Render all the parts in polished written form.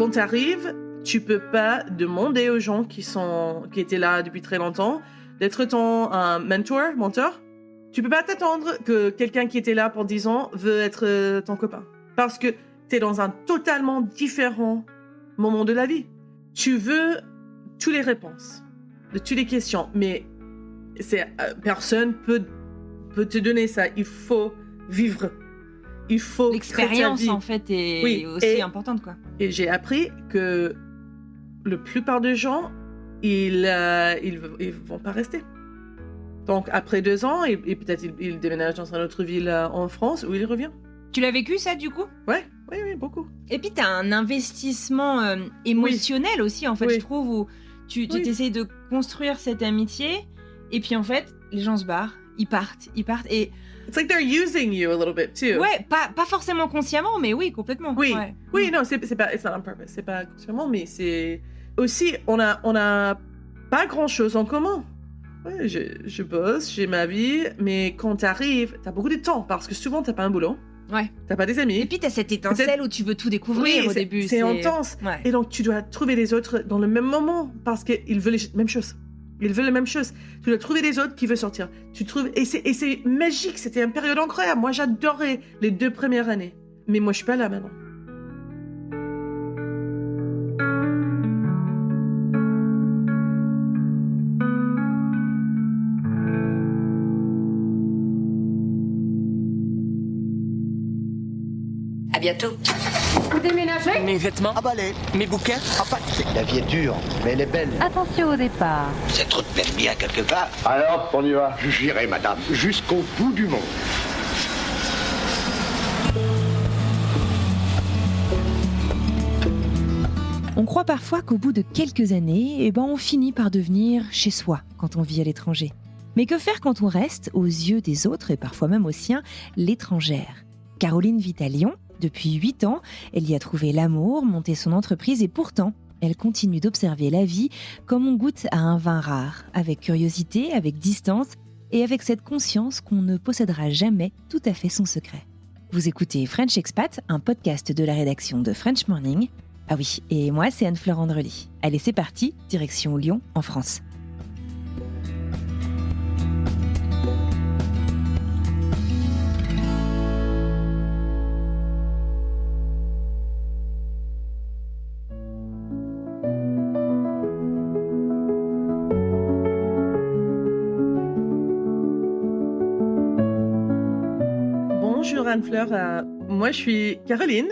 quand tu arrives, tu peux pas demander aux gens qui étaient là depuis très longtemps d'être ton mentor. Tu peux pas t'attendre que quelqu'un qui était là pour 10 ans veut être ton copain. Parce que tu es dans un totalement différent moment de la vie. Tu veux toutes les réponses de toutes les questions, mais personne peut te donner ça. Il faut vivre. Il faut l'expérience en fait est aussi importante, quoi. Et j'ai appris que la plupart des gens, ils vont pas rester. Donc après 2 ans, et peut-être il déménage dans une autre ville en France où il revient. Tu l'as vécu ça du coup ? Oui, beaucoup. Et puis t'as un investissement émotionnel aussi en fait, je trouve, où tu t'essayes de construire cette amitié et puis en fait les gens se barrent, ils partent et it's like they're using you a little bit too. Ouais, pas forcément consciemment, mais oui, complètement. Oui, ouais. Non, c'est pas it's not on purpose, c'est pas consciemment, mais c'est aussi on a pas grand chose en commun. Ouais, je bosse, j'ai ma vie, mais quand t'arrives, t'as beaucoup de temps parce que souvent t'as pas un boulot. Ouais. T'as pas des amis. Et puis t'as cette étincelle où tu veux tout découvrir au début. C'est intense. Ouais. Et donc tu dois trouver les autres dans le même moment parce qu'ils veulent les mêmes choses. Ils veulent la même chose. Tu dois trouver des autres qui veulent sortir. Et c'est magique. C'était une période incroyable. Moi, j'adorais les 2 premières années. Mais moi, je suis pas là maintenant. À bientôt. Vous déménagez ? Mes vêtements, Emballés. mes bouquins. Enfin, c'est que la vie est dure, mais elle est belle. Attention au départ. Cette route mène bien quelque part. Alors, on y va. J'irai, madame, jusqu'au bout du monde. On croit parfois qu'au bout de quelques années, on finit par devenir chez soi quand on vit à l'étranger. Mais que faire quand on reste, aux yeux des autres et parfois même aux siens, l'étrangère ? Caroline vit à Lyon depuis 8 ans. Elle y a trouvé l'amour, monté son entreprise et pourtant, elle continue d'observer la vie comme on goûte à un vin rare, avec curiosité, avec distance et avec cette conscience qu'on ne possédera jamais tout à fait son secret. Vous écoutez French Expat, un podcast de la rédaction de French Morning. Ah oui, et moi c'est Anne-Fleur Andrely. Allez, c'est parti, direction Lyon, en France. Bonjour Anne-Fleur, moi je suis Caroline.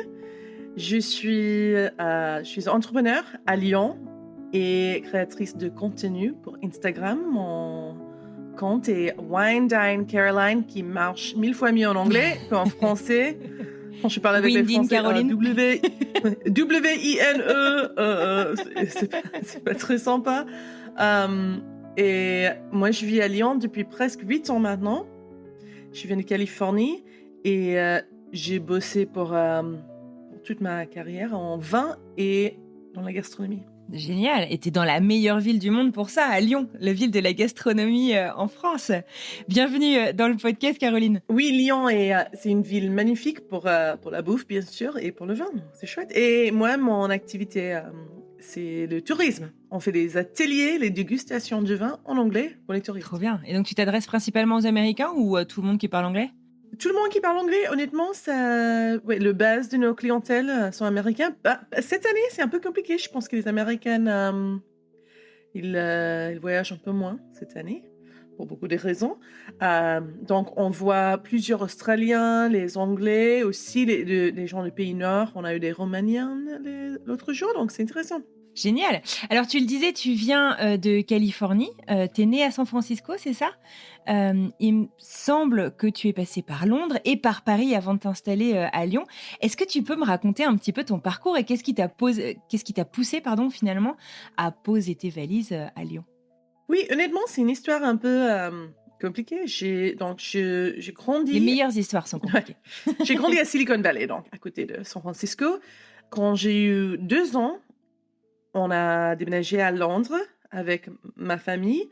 Je suis entrepreneur à Lyon et créatrice de contenu pour Instagram. Mon compte est Wine Dine Caroline qui marche 1000 fois mieux en anglais qu'en français. Quand je parle avec les Français, Caroline. W-I-N-E, c'est pas très sympa. Et moi je vis à Lyon depuis presque 8 ans maintenant. Je viens de Californie et j'ai bossé pour toute ma carrière en vin et dans la gastronomie. Génial. Et t'es dans la meilleure ville du monde pour ça, à Lyon, la ville de la gastronomie en France. Bienvenue dans le podcast, Caroline. Oui, Lyon c'est une ville magnifique pour la bouffe, bien sûr, et pour le vin. C'est chouette. Et moi, mon activité, c'est le tourisme. On fait des ateliers, les dégustations du vin en anglais pour les touristes. Trop bien. Et donc, tu t'adresses principalement aux Américains ou à tout le monde qui parle anglais ? Tout le monde qui parle anglais, honnêtement, le base de nos clientèles sont américains. Cette année, c'est un peu compliqué. Je pense que les Américaines, ils voyagent un peu moins cette année, pour beaucoup de raisons. Donc, on voit plusieurs Australiens, les Anglais, aussi les gens du pays Nord. On a eu des Romaniens l'autre jour, donc c'est intéressant. Génial. Alors, tu le disais, tu viens de Californie. T'es née à San Francisco, c'est ça ? Il me semble que tu es passée par Londres et par Paris avant de t'installer à Lyon. Est-ce que tu peux me raconter un petit peu ton parcours et qu'est-ce qui t'a poussé finalement à poser tes valises à Lyon ? Oui, honnêtement, c'est une histoire un peu compliquée. J'ai grandi... Les meilleures histoires sont compliquées. Ouais. J'ai grandi à Silicon Valley, donc à côté de San Francisco. Quand j'ai eu 2 ans, on a déménagé à Londres avec ma famille.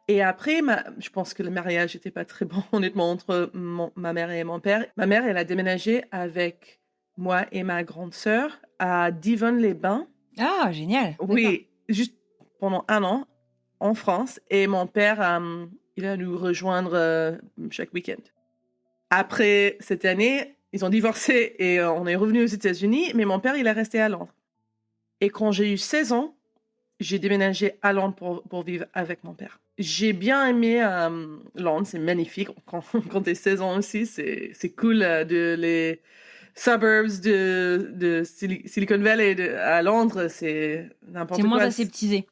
Et après, je pense que le mariage n'était pas très bon, honnêtement, entre ma mère et mon père. Ma mère, elle a déménagé avec moi et ma grande sœur, à Divonne-les-Bains. Ah, génial. Oui, juste pendant 1 an en France. Et mon père, il a nous rejoindre chaque week-end. Après cette année, ils ont divorcé et on est revenu aux États-Unis. Mais mon père, il est resté à Londres. Et quand j'ai eu 16 ans, j'ai déménagé à Londres pour vivre avec mon père. J'ai bien aimé Londres, c'est magnifique. Quand tu as 16 ans aussi, c'est cool de les suburbs de Silicon Valley à Londres, c'est n'importe C'est quoi. moins aseptisé.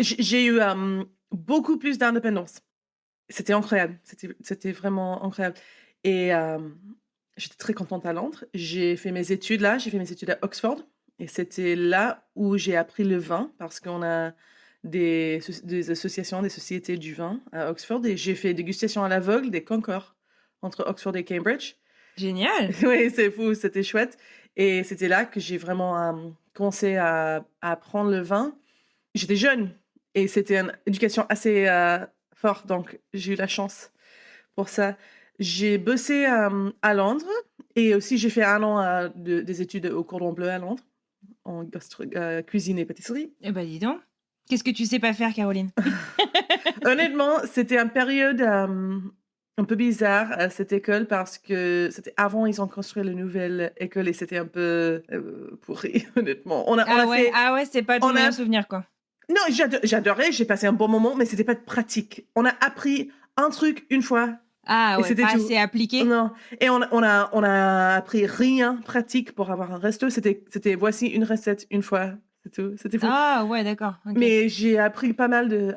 J'ai eu beaucoup plus d'indépendance. C'était incroyable. C'était vraiment incroyable. Et j'étais très contente à Londres. J'ai fait mes études là. J'ai fait mes études à Oxford. Et c'était là où j'ai appris le vin parce qu'on a des associations, des sociétés du vin à Oxford. Et j'ai fait dégustation à l'aveugle des Concords entre Oxford et Cambridge. Génial. Oui, c'est fou, c'était chouette. Et c'était là que j'ai vraiment commencé à apprendre le vin. J'étais jeune et c'était une éducation assez forte, donc j'ai eu la chance pour ça. J'ai bossé à Londres et aussi j'ai fait 1 an des études au Cordon Bleu à Londres, en cuisine et pâtisserie. Eh ben, dis donc. Qu'est-ce que tu sais pas faire, Caroline? Honnêtement, c'était une période un peu bizarre à cette école parce que c'était avant ils ont construit la nouvelle école et c'était un peu pourri, honnêtement. On a fait... Ah ouais, c'est pas ton on a- meilleur souvenir, quoi. Non, j'adorais, j'ai passé un bon moment, mais c'était pas pratique. On a appris un truc une fois. Ah Et ouais, c'était pas tout. assez appliqué. Non. Et on a appris rien pratique pour avoir un resto. C'était voici une recette une fois. C'est tout. C'était fou. Ah ouais, d'accord. Ok. Mais j'ai appris pas mal de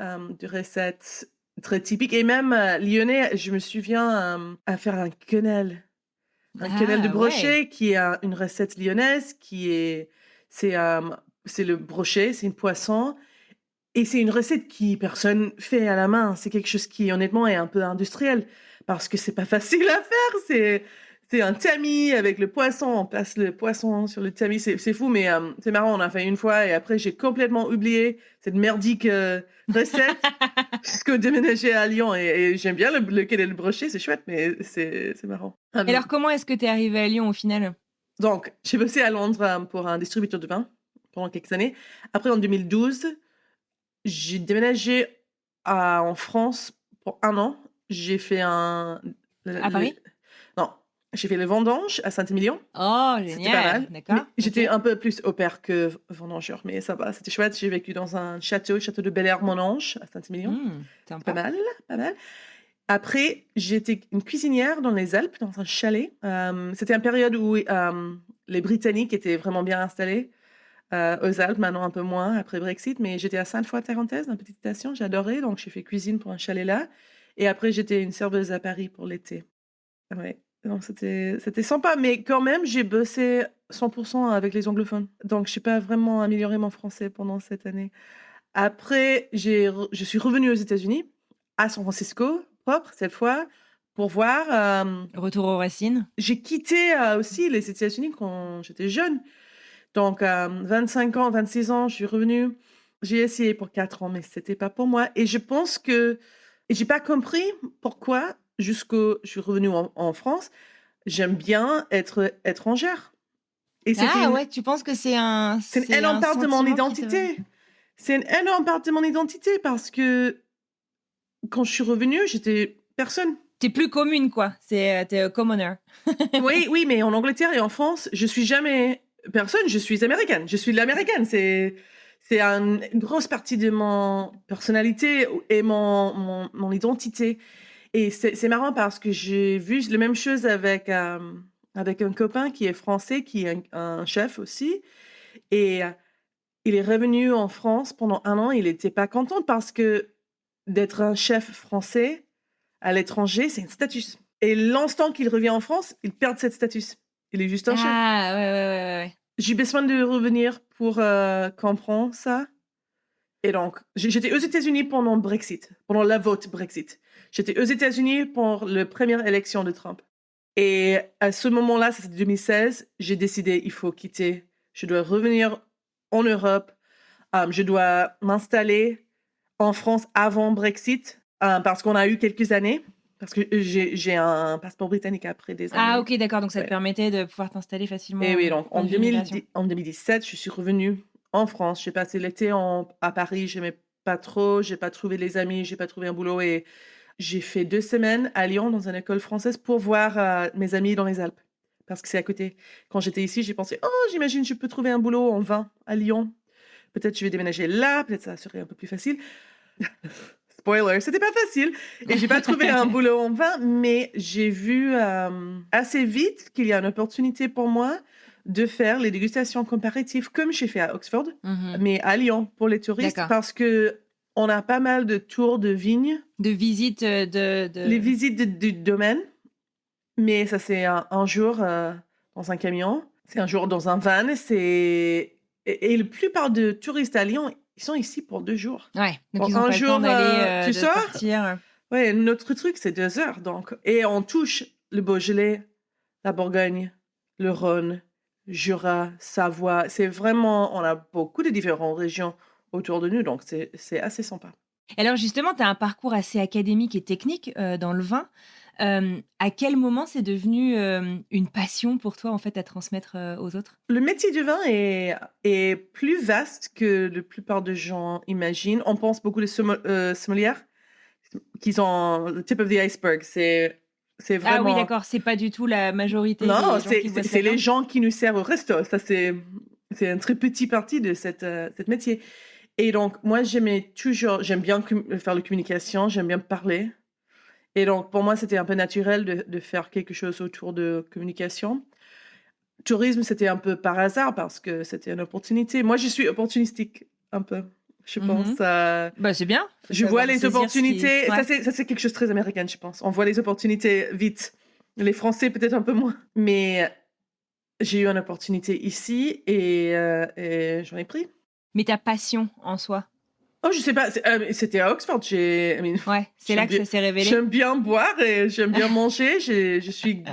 recettes très typiques. Et même lyonnais, je me souviens à faire un quenelle. Un quenelle de Ah, brochet ouais. qui est une recette lyonnaise c'est le brochet, c'est une poisson. Et c'est une recette qui personne fait à la main. C'est quelque chose qui, honnêtement, est un peu industriel parce que c'est pas facile à faire. C'est un tamis avec le poisson. On passe le poisson sur le tamis. C'est fou, mais c'est marrant. On a fait une fois et après, j'ai complètement oublié cette merdique recette jusqu'au déménager à Lyon. Et j'aime bien le quai et le brochet. C'est chouette, mais c'est marrant. Et alors, comment est-ce que tu es arrivée à Lyon au final? Donc, j'ai bossé à Londres pour un distributeur de vin pendant quelques années. Après, en 2012, j'ai déménagé en France pour 1 an. J'ai fait À Paris? Non, j'ai fait les vendanges à Saint-Émilion. Oh, C'était pas génial. mal. D'accord. Mais j'étais Ok. un peu plus au pair que vendangeur, mais ça va, c'était chouette. J'ai vécu dans un château de Bel-Air-Monange à Saint-Émilion. Pas Sympa. mal, pas mal. Après, j'étais une cuisinière dans les Alpes, dans un chalet. C'était une période où les Britanniques étaient vraiment bien installés. Aux Alpes, maintenant un peu moins après Brexit, mais j'étais à Sainte-Foy-Tarentaise, dans une petite station, j'adorais, donc j'ai fait cuisine pour un chalet là. Et après, j'étais une serveuse à Paris pour l'été. Ouais, donc c'était sympa, mais quand même, j'ai bossé 100% avec les anglophones. Donc, je n'ai pas vraiment amélioré mon français pendant cette année. Après, je suis revenue aux États-Unis, à San Francisco, propre cette fois, pour voir. Retour aux racines. J'ai quitté aussi les États-Unis quand j'étais jeune. Donc, 25 ans, 26 ans, je suis revenue. J'ai essayé pour 4 ans, mais c'était pas pour moi. Et je pense que j'ai pas compris pourquoi, je suis revenue en France, j'aime bien être étrangère. Et Ah ouais, tu penses que c'est un c'est une énorme part de mon sentiment qui te- identité. C'est une énorme part de mon identité parce que quand je suis revenue, j'étais personne. T'es plus commune, quoi. T'es a commoner. Oui, mais en Angleterre et en France, je suis jamais personne, je suis américaine. Je suis de l'américaine. C'est une grosse partie de mon personnalité et mon identité. Et c'est marrant parce que j'ai vu la même chose avec un copain qui est français, qui est un chef aussi. Et il est revenu en France pendant 1 an. Il n'était pas content parce que d'être un chef français à l'étranger, c'est un statut. Et l'instant qu'il revient en France, il perd cette statut. Il est juste un chef. Ah ouais. J'ai besoin de revenir pour comprendre ça. Et donc, j'étais aux États-Unis pendant Brexit, pendant la vote Brexit. J'étais aux États-Unis pour la première élection de Trump. Et à ce moment-là, c'était 2016, j'ai décidé, il faut quitter. Je dois revenir en Europe. Je dois m'installer en France avant Brexit, parce qu'on a eu quelques années Parce que j'ai un passeport britannique après des années. Ah, ok, d'accord. Donc, ça te Ouais. permettait de pouvoir t'installer facilement Et oui, donc point en de vue immigration. 2017, je suis revenue en France. J'ai passé l'été à Paris. J'aimais pas trop. J'ai pas trouvé les amis. J'ai pas trouvé un boulot. Et j'ai fait 2 semaines à Lyon dans une école française pour voir mes amis dans les Alpes. Parce que c'est à côté. Quand j'étais ici, j'ai pensé, oh, j'imagine je peux trouver un boulot en vin à Lyon. Peut-être je vais déménager là. Peut-être ça serait un peu plus facile. Spoiler, c'était pas facile. Et j'ai pas trouvé un boulot en vin, mais j'ai vu assez vite qu'il y a une opportunité pour moi de faire les dégustations comparatives comme j'ai fait à Oxford, Mhm. mais à Lyon pour les touristes, D'accord. parce que on a pas mal de tours de vignes, De visite les visites du domaine, mais ça c'est un jour dans un camion, c'est un jour dans un van, et la plupart de touristes à Lyon, ils sont ici pour 2 jours. Ouais, donc Bon, ils ont un pas le temps jour, d'aller, tu de sors. partir. Ouais, notre truc, c'est 2 heures, donc. Et on touche le Beaujolais, la Bourgogne, le Rhône, Jura, Savoie. C'est vraiment, on a beaucoup de différentes régions autour de nous, donc c'est assez sympa. Alors justement, tu as un parcours assez académique et technique dans le vin. À quel moment c'est devenu une passion pour toi, en fait, à transmettre aux autres? Le métier du vin est plus vaste que la plupart des gens imaginent. On pense beaucoup de sommelières qui sont le tip of the iceberg. C'est Ah oui, vraiment. d'accord, c'est pas du tout la majorité Non, des gens qui bossent c'est les là-dedans? gens qui nous servent au resto. Ça, c'est un très petit partie de cette métier. Et donc, moi, j'aime bien faire la communication, j'aime bien parler. Et donc, pour moi, c'était un peu naturel de faire quelque chose autour de communication. Tourisme, c'était un peu par hasard parce que c'était une opportunité. Moi, je suis opportunistique, un peu, je pense. Bah, c'est bien. Faut Je vois savoir les saisir ce qui opportunités. ouais. Ça, c'est quelque chose de très américain, je pense. On voit les opportunités vite. Les Français, peut-être un peu moins. Mais j'ai eu une opportunité ici et j'en ai pris. Mais ta passion en soi? Oh, je sais pas, c'était à Oxford. Ouais, c'est là que ça s'est révélé? J'aime bien boire et j'aime bien manger. Je suis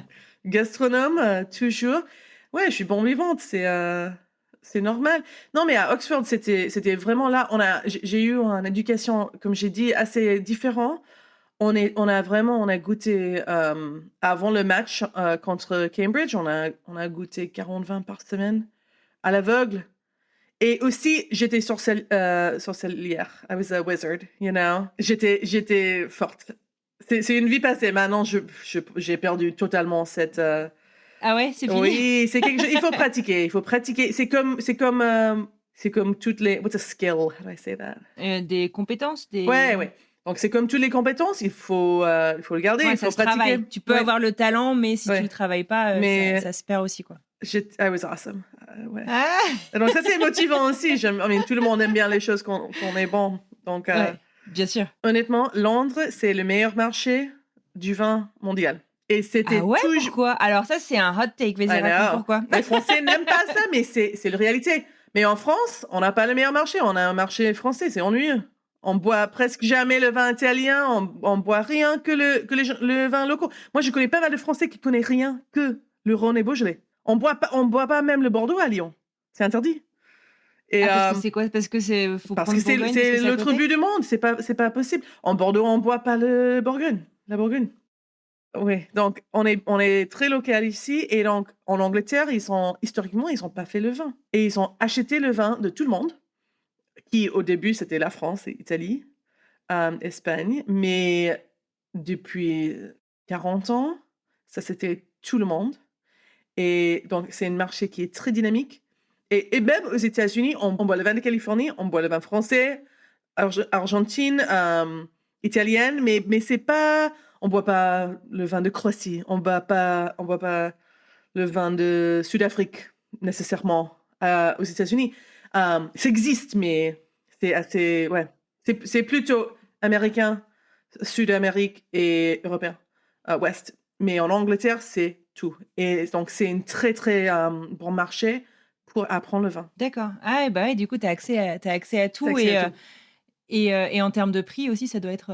gastronome, toujours. Ouais, je suis bon vivante, c'est normal. Non, mais à Oxford, c'était vraiment là. J'ai eu une éducation, comme j'ai dit, assez différente. On a goûté avant le match contre Cambridge, on a goûté 40 vins par semaine à l'aveugle. Et aussi, j'étais sorcière. I was a wizard, you know. J'étais forte. C'est une vie passée. Maintenant, j'ai perdu totalement cette. Ah ouais, c'est fini? Oui, c'est quelque chose. Il faut pratiquer. Il faut pratiquer. C'est comme toutes les. What's a skill? How do I say that? Des compétences, des Ouais. Donc c'est comme toutes les compétences. Il faut le garder. ouais, Il ça faut se pratiquer. travaille. Tu peux Ouais. avoir le talent, mais si tu Ouais. le travailles pas, Mais- ça se perd aussi, quoi. I was awesome. Ouais. Ah! Et donc ça c'est motivant aussi. Tout le monde aime bien les choses qu'on est bon. Donc Ouais, bien sûr. honnêtement, Londres c'est le meilleur marché du vin mondial. Et c'était Ah ouais, toujours. pourquoi? Alors ça, c'est un hot take. Vas-y, I raconte know. pourquoi. Les Français n'aiment pas ça, mais c'est la réalité. Mais en France, on n'a pas le meilleur marché. On a un marché français, c'est ennuyeux. On boit presque jamais le vin italien. On boit rien que le vin locaux. Moi, je connais pas mal de Français qui connaissent rien que le Rhône et Beaujolais. On boit pas même le Bordeaux à Lyon. C'est interdit. Et Parce que c'est quoi? Parce que faut parce prendre que c'est Bourgogne, parce que c'est à l'autre côté? but du monde. C'est pas possible. En Bordeaux, on boit pas la Bourgogne. Oui, donc on est très local ici, et donc en Angleterre, historiquement, ils ont pas fait le vin. Et ils ont acheté le vin de tout le monde, qui au début, c'était la France et l'Italie, Espagne, mais depuis 40 ans, ça c'était tout le monde. Et donc c'est un marché qui est très dynamique. Et même aux États-Unis, on boit le vin de Californie, on boit le vin français, Argentine, italienne, mais c'est pas, on boit pas le vin de Croatie, on boit pas le vin de Sud-Afrique nécessairement aux États-Unis. Ça existe, mais c'est assez, ouais, c'est plutôt américain, Sud-Amérique et européen, Ouest. Mais en Angleterre, c'est tout. Et donc c'est un très très bon marché pour apprendre le vin. D'accord. Ah bah ouais, du coup, tu as accès à tout, T'as accès à tout. et en termes de prix aussi, ça doit être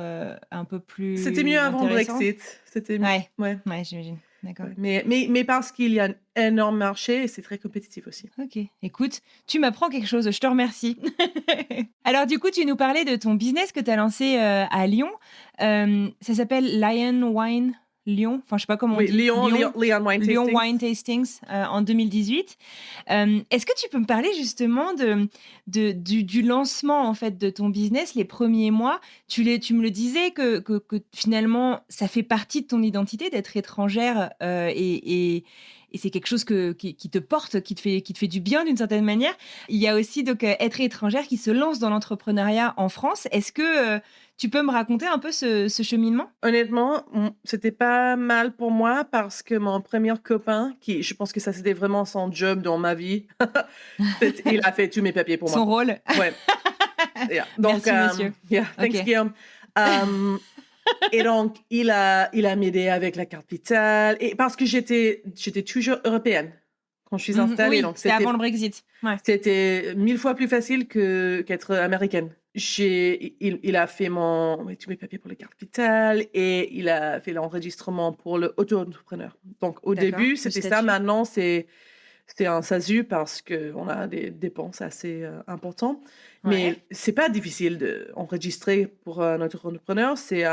un peu plus C'était mieux avant le intéressant. Brexit. C'était Ouais. ouais. Ouais, j'imagine. D'accord. Mais parce qu'il y a un énorme marché et c'est très compétitif aussi. Ok. Écoute, tu m'apprends quelque chose. Je te remercie. Alors, du coup, tu nous parlais de ton business que tu as lancé à Lyon. Ça s'appelle Lion Wine Lyon. Enfin, je sais pas comment on Oui, dit. Lyon Wine Lyon Tasting. Wine Tastings en 2018. Est-ce que tu peux me parler justement du lancement en fait de ton business les premiers mois? Tu me le disais que finalement ça fait partie de ton identité d'être étrangère et c'est quelque chose qui te porte, qui te fait du bien d'une certaine manière. Il y a aussi donc être étrangère qui se lance dans l'entrepreneuriat en France. Est-ce que tu peux me raconter un peu ce cheminement? Honnêtement, c'était pas mal pour moi parce que mon premier copain, qui je pense que ça c'était vraiment son job dans ma vie, il a fait tous mes papiers pour Son moi. rôle. Ouais. Yeah. Donc, Merci, monsieur. yeah, thanks, Ok. Guillaume. Et donc, il a m'aidé avec la carte vitale. Et parce que j'étais toujours européenne quand je suis installée. Oui, Donc, c'était avant le Brexit. Ouais. c'était 1000 fois plus facile qu'être américaine. Il a fait tous mes papiers pour les cartes vitales et il a fait l'enregistrement pour le auto-entrepreneur. Donc, au D'accord, début, le c'était ça. statut. Maintenant, c'est un SASU parce qu'on a des dépenses assez importantes. Ouais. Mais c'est pas difficile d'enregistrer pour un auto-entrepreneur. C'est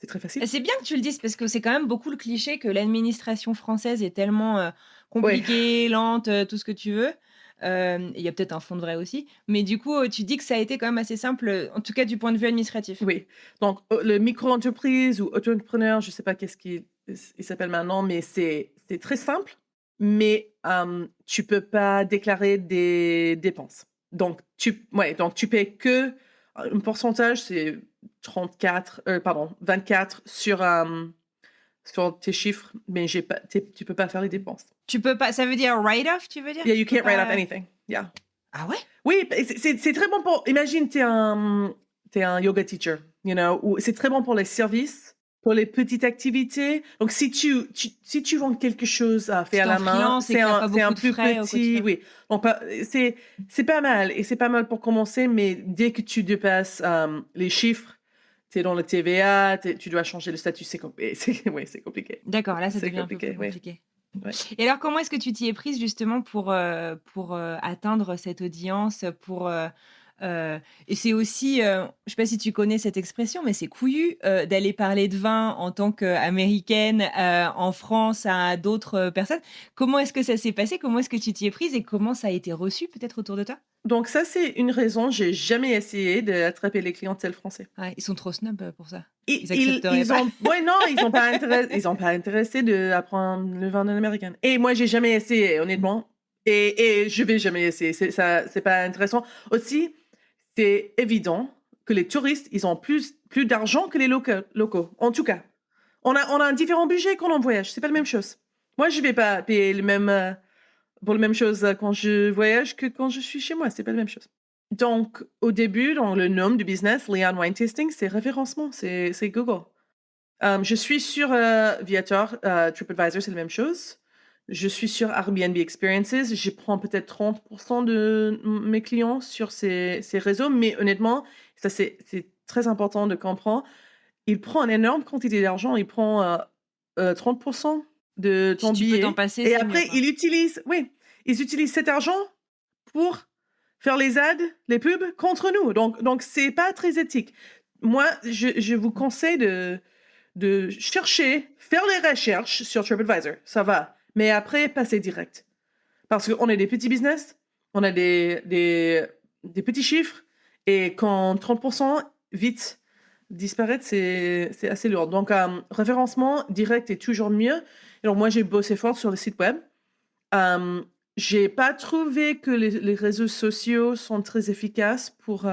très facile. C'est bien que tu le dises parce que c'est quand même beaucoup le cliché que l'administration française est tellement Ouais. compliquée, lente, tout ce que tu veux. Il y a peut-être un fond de vrai aussi. Mais du coup, tu dis que ça a été quand même assez simple, en tout cas du point de vue administratif. Oui. Donc, le micro-entreprise ou auto-entrepreneur, je sais pas qu'est-ce qu'il s'appelle maintenant, mais c'est très simple. Mais tu peux pas déclarer des dépenses. Donc, tu payes que un pourcentage, c'est 24 sur tes chiffres, mais tu peux pas faire les dépenses. Tu peux pas, ça veut dire write-off, tu veux dire? Yeah, you Tu peux can't write pas- off anything. Yeah. Ah ouais? Oui, c'est très bon pour. Imagine, t'es un yoga teacher, ou c'est très bon pour les services, pour les petites activités. Donc, si tu vends quelque chose à faire à la en main, freelance et c'est que t'as pas un beaucoup de plus frais au petit, quotidien. oui. Donc, c'est pas mal et c'est pas mal pour commencer, mais dès que tu dépasses les chiffres, t'es dans le TVA, tu dois changer le statut, oui, c'est compliqué. D'accord, là ça C'est devient un peu plus compliqué, oui. compliqué. Ouais. Et alors, comment est-ce que tu t'y es prise justement pour atteindre cette audience, et c'est aussi, je sais pas si tu connais cette expression, mais c'est couillu d'aller parler de vin en tant qu'américaine en France à d'autres personnes. Comment est-ce que ça s'est passé? Comment est-ce que tu t'y es prise et comment ça a été reçu peut-être autour de toi? Donc ça, c'est une raison. J'ai jamais essayé d'attraper les clientèles français. Ouais, ils sont trop snobs pour ça. Ils Ils accepteraient pas. ils sont pas intéressés d'apprendre le vin américain. Et moi, j'ai jamais essayé, honnêtement. Et je vais jamais essayer. C'est pas intéressant. Aussi, c'est évident que les touristes, ils ont plus d'argent que les locaux. En tout cas, on a un différent budget quand on voyage. C'est pas la même chose. Moi, je vais pas payer pour la même chose quand je voyage que quand je suis chez moi. C'est pas la même chose. Donc, au début, dans le nom du business, Leon Wine Tasting, c'est référencement, c'est Google. Je suis sur Viator, TripAdvisor, c'est la même chose. Je suis sur Airbnb Experiences. Je prends peut-être 30% de mes clients sur ces réseaux, mais honnêtement, ça c'est très important de comprendre. Il prend une énorme quantité d'argent. Il prend 30% de ton Si tu peux billet. t'en passer, Et c'est après, mieux, quoi. ils utilisent cet argent pour faire les ads, les pubs contre nous. Donc c'est pas très éthique. Moi, je vous conseille de chercher, faire les recherches sur TripAdvisor. Ça va. Mais après, passer direct. Parce qu'on est des petits business, on a des petits chiffres, et quand 30% vite disparaître, c'est assez lourd. Donc, référencement direct est toujours mieux. Alors, moi, j'ai bossé fort sur le site web. J'ai pas trouvé que les réseaux sociaux sont très efficaces pour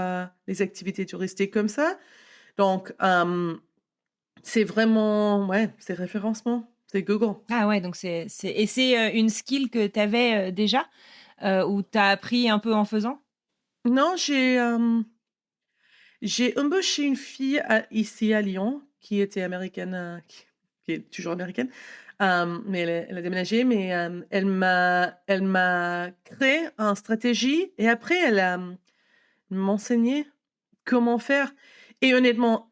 les activités touristiques comme ça. Donc, c'est vraiment, c'est référencement, c'est Google. Ah ouais, donc c'est une skill que tu avais déjà ou tu as appris un peu en faisant? Non, j'ai embauché une fille ici à Lyon qui était américaine, qui est toujours américaine, mais elle a déménagé, mais elle m'a créé une stratégie et après elle a m'enseigné comment faire. Et honnêtement,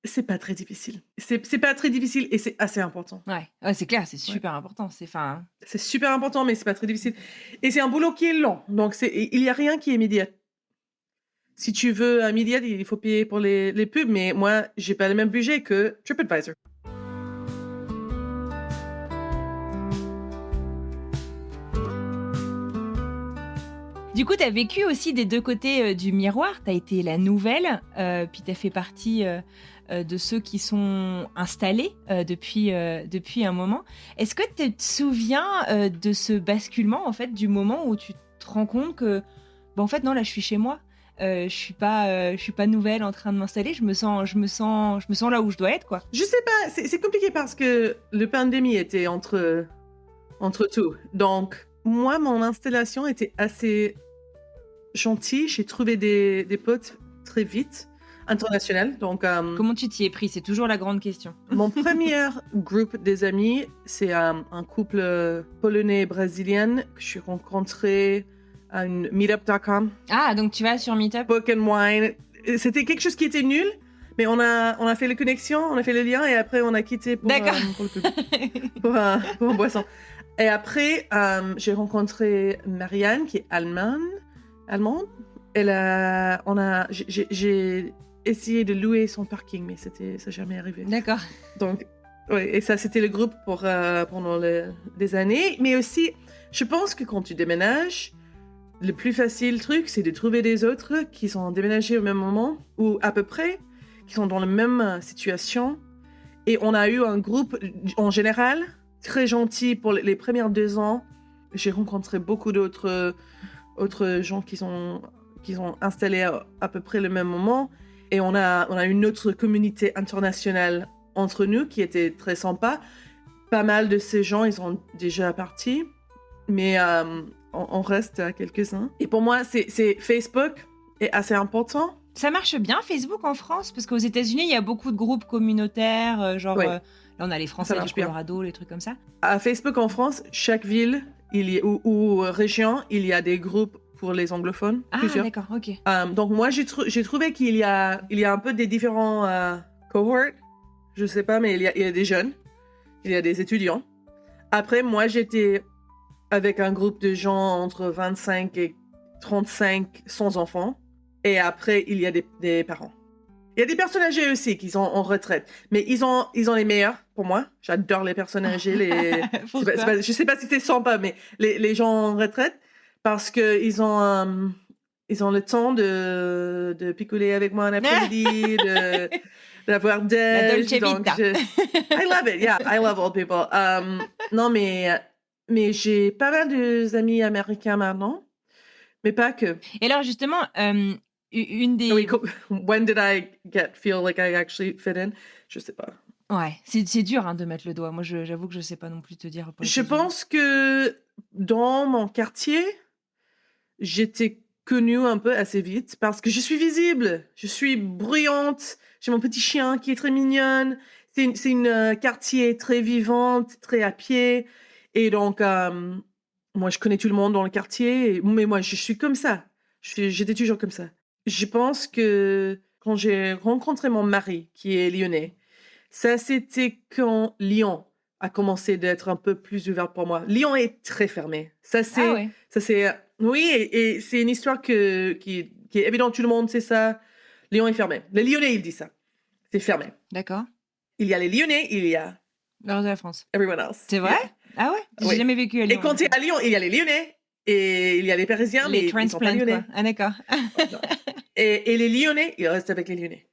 c'est pas très difficile. C'est pas très difficile et c'est assez important. Ouais, c'est clair, c'est super important. C'est super important, mais c'est pas très difficile. Et c'est un boulot qui est lent. Donc, il y a rien qui est immédiat. Si tu veux immédiat, il faut payer pour les pubs, mais moi, j'ai pas le même budget que TripAdvisor. Du coup, tu as vécu aussi des deux côtés du miroir. Tu as été la nouvelle, puis tu as fait partie de ceux qui sont installés depuis un moment. Est-ce que tu te souviens de ce basculement, en fait, du moment où tu te rends compte que, en fait, non, là, je suis chez moi. Je suis pas nouvelle en train de m'installer. Je me sens là où je dois être, quoi. Je sais pas, c'est compliqué parce que le pandémie était entre tout. Donc, moi, mon installation était assez gentille. J'ai trouvé des potes très vite, internationaux. Donc, Comment tu t'y es pris? C'est toujours la grande question. mon premier groupe des amis, c'est un couple polonais-brésilien que j'ai rencontré à une meetup.com. Ah, donc tu vas sur Meetup? Book and Wine. C'était quelque chose qui était nul, mais on a fait les connexions, on a fait le lien et après on a quitté pour le pub, pour un boisson. Et après, j'ai rencontré Marianne qui est allemande. J'ai essayé de louer son parking, mais ça n'a jamais arrivé. D'accord. Donc, ouais, et ça, c'était le groupe pendant des années. Mais aussi, je pense que quand tu déménages, le plus facile truc, c'est de trouver des autres qui sont déménagés au même moment, ou à peu près, qui sont dans la même situation. Et on a eu un groupe, en général, très gentil pour les premières 2 ans. J'ai rencontré beaucoup d'autres gens qui sont installés à peu près le même moment. Et on a une autre communauté internationale entre nous qui était très sympa. Pas mal de ces gens, ils sont déjà partis. Mais on reste à quelques-uns. Et pour moi, c'est Facebook est assez important. Ça marche bien, Facebook, en France? Parce qu'aux États-Unis, il y a beaucoup de groupes communautaires, Ouais. là, on a les Français Ça du marche bien. Colorado, les trucs comme ça. À Facebook en France, chaque ville ou région, il y a des groupes pour les anglophones. Ah, plusieurs. d'accord, ok. Donc moi, j'ai trouvé qu'il y a un peu des différents cohorts. Je sais pas, mais il y a des jeunes, il y a des étudiants. Après, moi, j'étais avec un groupe de gens entre 25 et 35 sans enfants. Et après, il y a des parents. Il y a des personnes âgées aussi qui sont en retraite. Mais ils ont les meilleurs, pour moi. J'adore les personnes âgées. Pourquoi? Je sais pas si c'est sympa, mais les gens en retraite, parce qu'ils ont le temps de picoler avec moi un après-midi, d'avoir La d'elle. Dolce Donc, Vita. I love it, yeah, I love old people. Non, mais j'ai pas mal d'amis américains maintenant, mais pas que. Et alors, justement, une des... Oui, when did I feel like I actually fit in? Je sais pas. Ouais, c'est dur hein, de mettre le doigt. Moi, j'avoue que je sais pas non plus te dire. pour les Je États-Unis. pense que dans mon quartier, j'étais connue un peu assez vite parce que je suis visible, je suis bruyante, j'ai mon petit chien qui est très mignonne. C'est une quartier très vivante, très à pied. Et donc, moi, je connais tout le monde dans le quartier. Mais moi, je suis comme ça. J'étais toujours comme ça. Je pense que quand j'ai rencontré mon mari, qui est lyonnais, ça, c'était quand Lyon a commencé d'être un peu plus ouvert pour moi. Lyon est très fermé. Ça, c'est... Oui, et c'est une histoire qui est évidente. Tout le monde sait ça. Lyon est fermé. Les Lyonnais, ils disent ça. C'est fermé. D'accord. Il y a les Lyonnais, il y a Le reste de la France. everyone else. C'est vrai? Ah ouais? J'ai Oui. jamais vécu à Lyon. Et quand tu es à Lyon, il y a les Lyonnais et il y a les Parisiens, mais les ils sont pas transplants, Lyonnais. quoi. Ah, d'accord. Et les Lyonnais, ils restent avec les Lyonnais.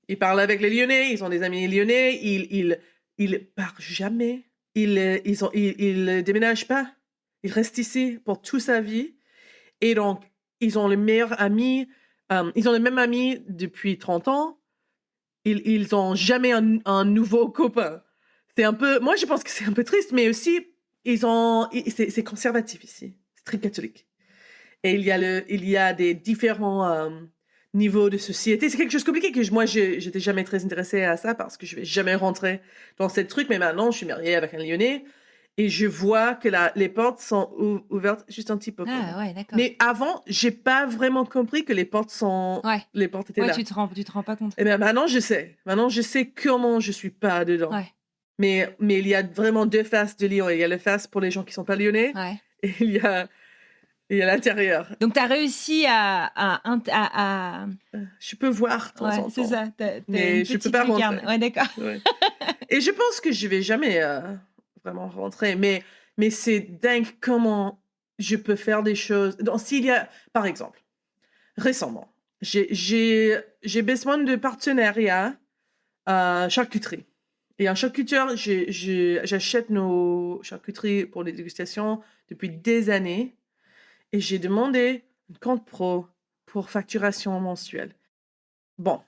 Ils parlent avec les Lyonnais, ils ont des amis lyonnais, ils partent jamais. Ils déménagent pas. Ils restent ici pour toute sa vie. Et donc, ils ont les meilleurs amis. Ils ont les mêmes amis depuis 30 ans. Ils ont jamais un nouveau copain. C'est un peu... Moi, je pense que c'est un peu triste, mais aussi, c'est conservatif ici. C'est très catholique. Et il y a des différents niveaux de société. C'est quelque chose de compliqué que moi, j'étais jamais très intéressée à ça parce que je vais jamais rentrer dans ce truc. Mais maintenant, je suis mariée avec un Lyonnais Et je vois que les portes sont ouvertes juste un petit peu. Ah ouais, d'accord. Mais avant, j'ai pas vraiment compris que les portes étaient Ouais, là. tu te rends pas compte. Et bien maintenant, je sais. Maintenant, je sais comment je suis pas dedans. Ouais, Mais il y a vraiment deux faces de Lyon. Il y a la face pour les gens qui sont pas lyonnais ouais. et il y a l'intérieur. Donc, tu as réussi à Je peux voir de temps Ouais, en c'est temps. ça. T'as Mais une je peux petite pas lucarne. rentrer. Ouais, d'accord. Ouais. Et je pense que je vais jamais vraiment rentrer. Mais c'est dingue comment je peux faire des choses. Donc, s'il y a, par exemple, récemment, j'ai besoin de partenariat charcuterie. Et un charcuteur, j'achète nos charcuteries pour les dégustations depuis des années. Et j'ai demandé un compte pro pour facturation mensuelle. Bon,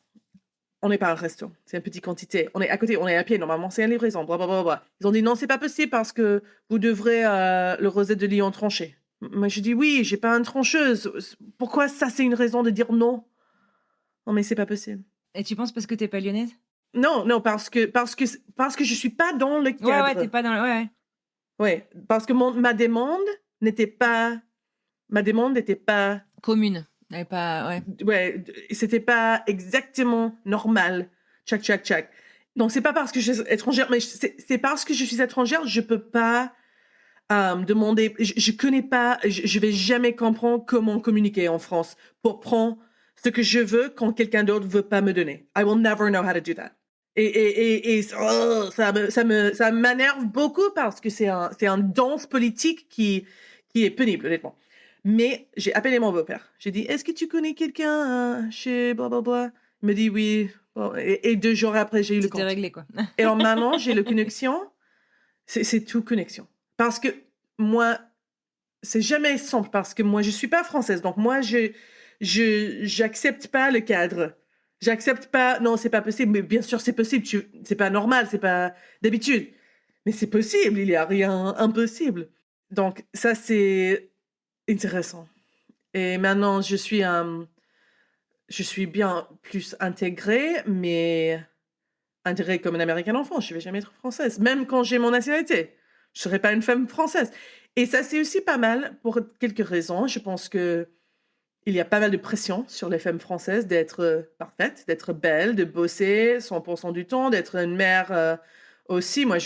on n'est pas un resto, c'est une petite quantité. On est à côté, on est à pied, normalement, c'est une livraison. Blablabla. Ils ont dit non, c'est pas possible parce que vous devrez le rosette de Lyon trancher. Moi, je dis oui, j'ai pas une trancheuse. Pourquoi ça, c'est une raison de dire non? Non, mais c'est pas possible. Et tu penses parce que t'es pas lyonnaise? Non, parce que je suis pas dans le cadre. Ouais, t'es pas dans le... Ouais. Ouais, parce que ma demande n'était pas Commune. Elle est pas... Ouais. ouais, c'était pas exactement normal. Tchac. Donc c'est pas parce que je suis étrangère, mais c'est parce que je suis étrangère, je peux pas demander. Je connais pas, je vais jamais comprendre comment communiquer en France pour prendre ce que je veux quand quelqu'un d'autre veut pas me donner. I will never know how to do that. Et ça m'énerve beaucoup parce que c'est un danse politique qui est pénible, honnêtement. Mais j'ai appelé mon beau-père. J'ai dit, est-ce que tu connais quelqu'un chez blablabla? Il me dit oui. Bon, et 2 jours après, j'ai eu le compte. C'était réglé, quoi. Et alors maintenant, j'ai le connexion. C'est tout connexion. Parce que moi, c'est jamais simple parce que moi, je suis pas française. Donc moi, j'accepte pas le cadre. J'accepte pas, non, c'est pas possible. Mais bien sûr, c'est possible. C'est pas normal, c'est pas d'habitude. Mais c'est possible, il y a rien impossible. Donc ça, c'est intéressant. Et maintenant, je suis bien plus intégrée, mais intégrée comme une Américaine en France. Je vais jamais être française. Même quand j'ai mon nationalité, je serai pas une femme française. Et ça, c'est aussi pas mal pour quelques raisons. Je pense que il y a pas mal de pression sur les femmes françaises d'être parfaites, d'être belles, de bosser 100% du temps, d'être une mère aussi. Moi,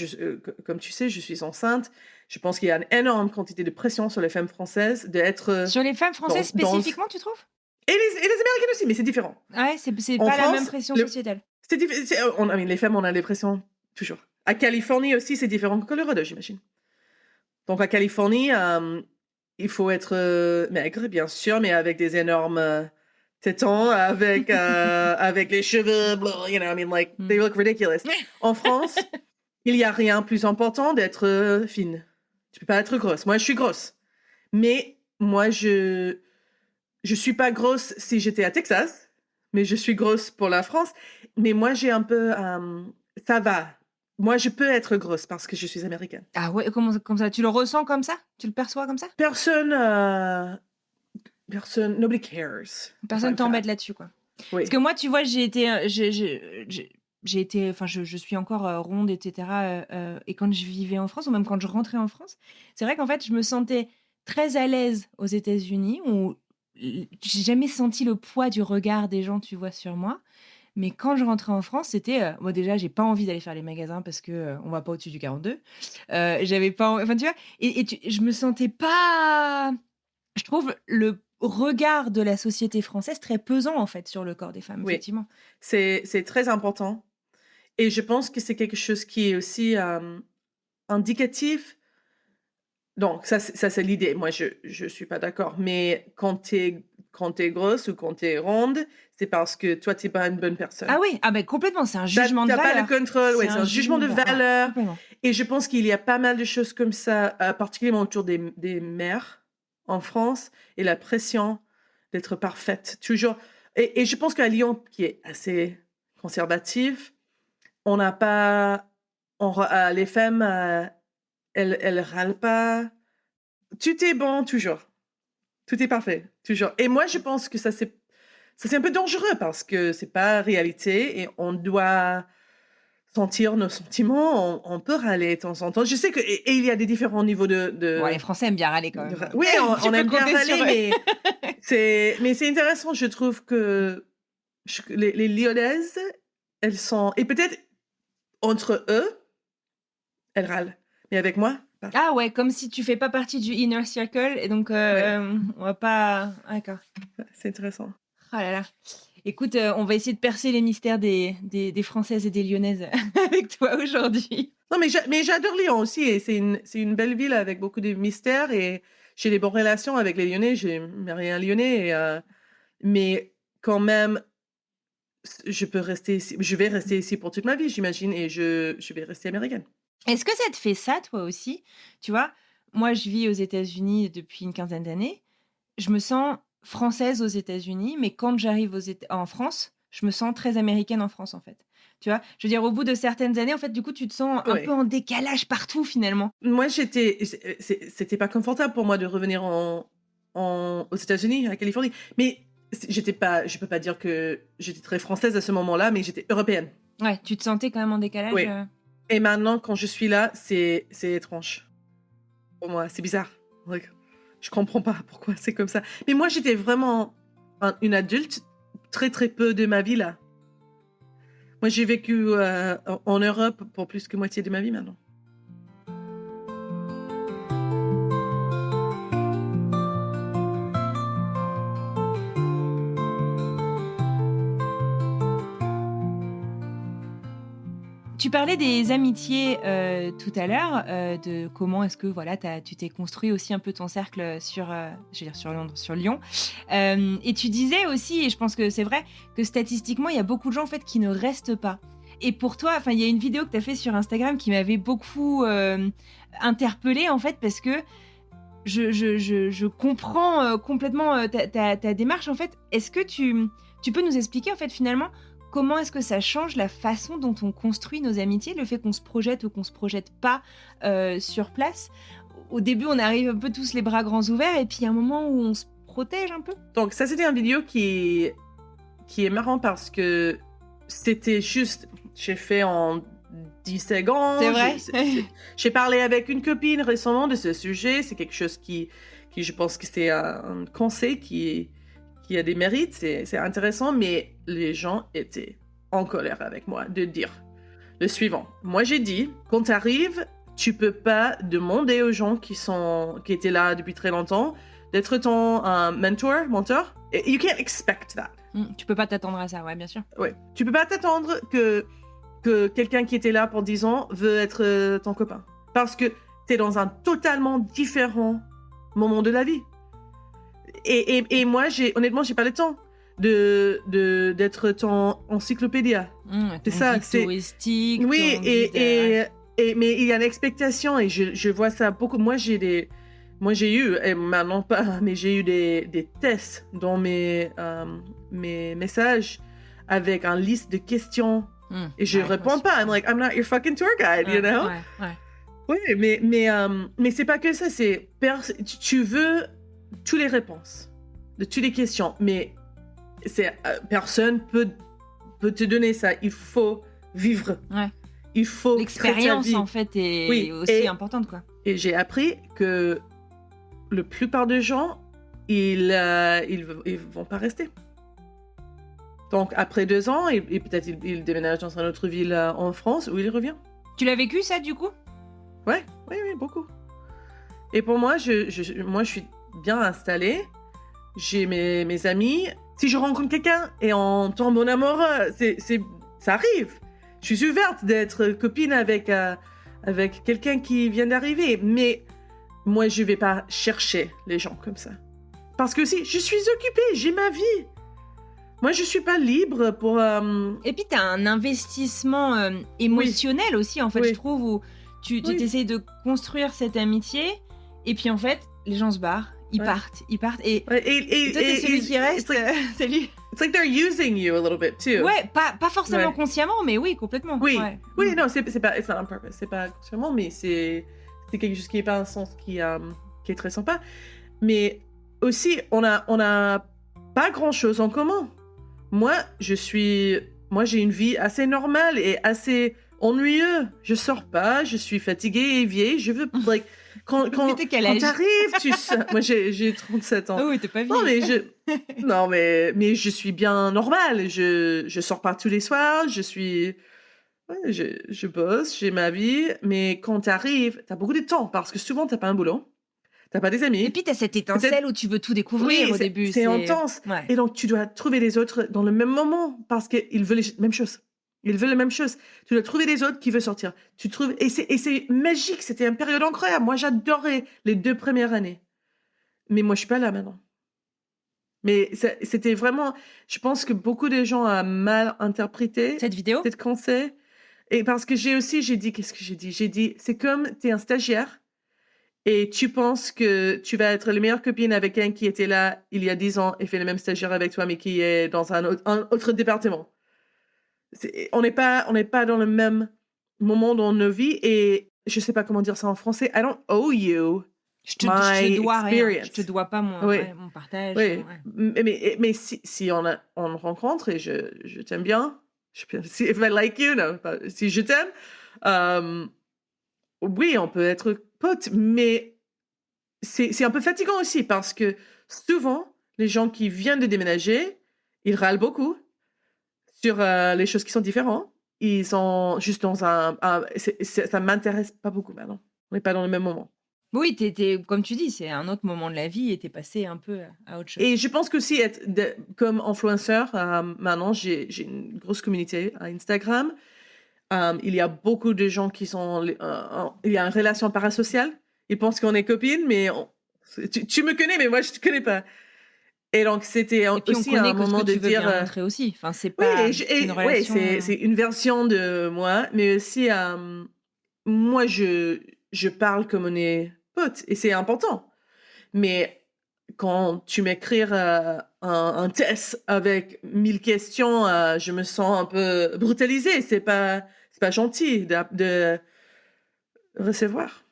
comme tu sais, je suis enceinte. Je pense qu'il y a une énorme quantité de pression sur les femmes françaises d'être... Sur les femmes françaises spécifiquement, tu trouves? Et les Américaines aussi, mais c'est différent. Ouais, c'est En pas la France, même pression sociétale. Les femmes, on a des pressions toujours. À Californie aussi, c'est différent que Colorado, j'imagine. Donc, à Californie, il faut être maigre, bien sûr, mais avec des énormes tétons, avec les cheveux, you know, I mean, like, they look ridiculous. En France, il n'y a rien plus important d'être fine. Tu peux pas être grosse. Moi, je suis grosse. Mais moi, je suis pas grosse si j'étais à Texas, mais je suis grosse pour la France. Mais moi, j'ai un peu... ça va. Moi, je peux être grosse parce que je suis américaine. Ah ouais, comme ça? Tu le ressens comme ça? Tu le perçois comme ça? Personne, nobody cares. Personne t'embête là-dessus, quoi. Oui. Parce que moi, tu vois, j'ai été, enfin, je suis encore ronde, etc. Et quand je vivais en France, ou même quand je rentrais en France, c'est vrai qu'en fait, je me sentais très à l'aise aux États-Unis, où j'ai jamais senti le poids du regard des gens, tu vois, sur moi. Mais quand je rentrais en France, c'était... moi, déjà, j'ai pas envie d'aller faire les magasins parce que on va pas au-dessus du 42. J'avais pas... Enfin, tu vois, je me sentais pas... Je trouve le regard de la société française très pesant, en fait, sur le corps des femmes, Oui. effectivement. C'est très important. Et je pense que c'est quelque chose qui est aussi indicatif. Donc, ça c'est l'idée. Moi, je suis pas d'accord. Mais quand t'es grosse ou quand t'es ronde, c'est parce que toi, t'es pas une bonne personne. Ah oui, ben complètement, c'est un jugement de valeur. T'as pas le contrôle, c'est un jugement de valeur. Complètement. Et je pense qu'il y a pas mal de choses comme ça, particulièrement autour des mères en France, et la pression d'être parfaite, toujours. Et je pense qu'à Lyon, qui est assez conservative, on n'a pas... les femmes, elles râlent pas. Tout est bon, toujours. Tout est parfait, toujours. Et moi, je pense que ça c'est un peu dangereux parce que c'est pas réalité et on doit sentir nos sentiments, on peut râler de temps en temps. Je sais et il y a des différents niveaux de... Ouais, les Français aiment bien râler quand même. Oui, Tu on peux aime bien compter sur râler, eux. mais c'est intéressant. Je trouve que les Lyonnaises, elles sont... Et peut-être entre eux, elles râlent. Mais avec moi, pas. Ah ouais, comme si tu fais pas partie du inner circle et donc on va pas... D'accord. C'est intéressant. Oh là là. Écoute, on va essayer de percer les mystères des Françaises et des Lyonnaises avec toi aujourd'hui. Non, mais j'adore Lyon aussi. Et c'est une belle ville avec beaucoup de mystères. Et j'ai des bonnes relations avec les Lyonnais. J'ai marié un Lyonnais. Mais quand même, je peux rester ici. Je vais rester ici pour toute ma vie, j'imagine. Et je vais rester américaine. Est-ce que ça te fait ça, toi aussi? Tu vois, moi, je vis aux États-Unis depuis une quinzaine d'années. Je me sens française aux États-Unis, mais quand j'arrive en France, je me sens très américaine en France, en fait. Tu vois, je veux dire, au bout de certaines années, en fait, du coup, tu te sens un Ouais. peu en décalage partout, finalement. Moi, c'était pas confortable pour moi de revenir aux États-Unis, à Californie. Mais je peux pas dire que j'étais très française à ce moment-là, mais j'étais européenne. Ouais, tu te sentais quand même en décalage. Oui. Et maintenant, quand je suis là, c'est étrange. Pour moi, c'est bizarre. Like, je comprends pas pourquoi c'est comme ça. Mais moi, j'étais vraiment une adulte très, très peu de ma vie là. Moi, j'ai vécu en Europe pour plus que moitié de ma vie maintenant. Tu parlais des amitiés tout à l'heure, de comment est-ce que voilà, tu t'es construit aussi un peu ton cercle sur Londres, sur Lyon. Et tu disais aussi, et je pense que c'est vrai, que statistiquement, il y a beaucoup de gens en fait qui ne restent pas. Et pour toi, il y a une vidéo que tu as fait sur Instagram qui m'avait beaucoup interpellée en fait, parce que je comprends complètement ta démarche en fait. Est-ce que tu peux nous expliquer en fait finalement comment est-ce que ça change la façon dont on construit nos amitiés, le fait qu'on se projette ou qu'on se projette pas sur place? Au début, on arrive un peu tous les bras grands ouverts et puis il y a un moment où on se protège un peu. Donc ça, c'était une vidéo qui est marrant parce que c'était juste... J'ai fait en 10 secondes. C'est vrai. J'ai parlé avec une copine récemment de ce sujet. C'est quelque chose qui je pense que c'est un conseil qui a des mérites. C'est intéressant, mais les gens étaient en colère avec moi de dire le suivant. Moi, j'ai dit, quand tu arrives, tu peux pas demander aux gens qui étaient là depuis très longtemps d'être ton mentor. You can't expect that. Tu peux pas t'attendre à ça, ouais, bien sûr. Ouais. Tu peux pas t'attendre que quelqu'un qui était là pour 10 ans veut être ton copain. Parce que t'es dans un totalement différent moment de la vie. Et moi, honnêtement, j'ai pas le temps d'être ton encyclopédie. C'est ça, c'est... touristique. Oui, mais il y a une expectation et je vois ça beaucoup. Moi, j'ai eu, et maintenant pas, mais j'ai eu des tests dans mes messages avec une liste de questions et je réponds pas. I'm like, I'm not your fucking tour guide, you know? Ouais. Oui, mais c'est pas que ça, c'est... Tu veux toutes les réponses de toutes les questions, mais personne peut te donner ça. Il faut vivre. Ouais. Il faut... L'expérience, en fait, est aussi importante, quoi. Et j'ai appris que la plupart des gens, ils vont pas rester. Donc, après 2 ans, et peut-être il déménage dans une autre ville en France où il revient. Tu l'as vécu, ça, du coup? Oui, beaucoup. Et pour moi, je suis bien installée. J'ai mes amis. Si je rencontre quelqu'un et on tombe en amour, ça arrive. Je suis ouverte d'être copine avec quelqu'un qui vient d'arriver. Mais moi, je vais pas chercher les gens comme ça. Parce que si je suis occupée, j'ai ma vie. Moi, je suis pas libre pour... Et puis, tu as un investissement émotionnel aussi, en fait, je trouve, où tu essayes de construire cette amitié, et puis, en fait, les gens se barrent, ils partent. Et toi, t'es celui qui reste, salut. It's like they're using you a little bit, too. Ouais, pas forcément consciemment, mais oui, complètement. Oui, ouais. Non, c'est pas... It's not on purpose. C'est pas consciemment, mais c'est quelque chose qui est pas un sens qui est très sympa. Mais aussi, on a pas grand-chose en commun. Moi, j'ai une vie assez normale et assez ennuyeux. Je sors pas, je suis fatiguée et vieille. Je veux. Like, quand t'es quel âge? t'arrives, moi j'ai 37 ans. Ah oui, t'es pas Non, vieille. mais je suis bien normale. Je sors pas tous les soirs. Ouais, je bosse, j'ai ma vie. Mais quand t'arrives, t'as beaucoup de temps parce que souvent t'as pas un boulot, t'as pas des amis. Et puis, t'as cette étincelle où tu veux tout découvrir au début. C'est intense. Ouais. Et donc tu dois trouver les autres dans le même moment parce qu'ils veulent les mêmes choses. Ils veulent la même chose. Tu dois trouver les autres qui veulent sortir. Tu trouves et c'est magique. C'était une période incroyable. Moi, j'adorais les 2 premières années. Mais moi, je suis pas là maintenant. Mais c'était vraiment. Je pense que beaucoup de gens ont mal interprété Cette vidéo? cette conseil. Et parce que j'ai dit, qu'est-ce que j'ai dit? J'ai dit, c'est comme tu es un stagiaire et tu penses que tu vas être la meilleure copine avec un qui était là il y a 10 ans et fait le même stagiaire avec toi, mais qui est dans un autre département. On n'est pas dans le même moment dans nos vies et je sais pas comment dire ça en français. I don't owe you Je te my dois rien. experience. Je te dois pas mon, Oui. ouais, mon partage. Oui, Ouais. mais si on rencontre et je t'aime bien, si if I like you, non, si je t'aime, oui, on peut être potes, mais c'est un peu fatigant aussi parce que souvent, les gens qui viennent de déménager, ils râlent beaucoup sur les choses qui sont différentes. Ils sont juste dans ça m'intéresse pas beaucoup maintenant. On n'est pas dans le même moment. Oui, comme tu dis, c'est un autre moment de la vie et t'es passé un peu à autre chose. Et je pense qu'aussi, comme influenceur, maintenant, j'ai une grosse communauté à Instagram. Il y a beaucoup de gens qui sont... il y a une relation parasociale. Ils pensent qu'on est copines, mais tu me connais, mais moi, je ne te connais pas. Et donc, c'était Et puis, on aussi connaît un que ce moment que de tu veux dire... bien montrer aussi. Enfin, c'est oui, pas c'est une relation... c'est une version de moi, mais aussi, moi, je parle comme on est potes, et c'est important. Mais quand tu m'écris un test avec 1000 questions, je me sens un peu brutalisée. C'est pas gentil de recevoir.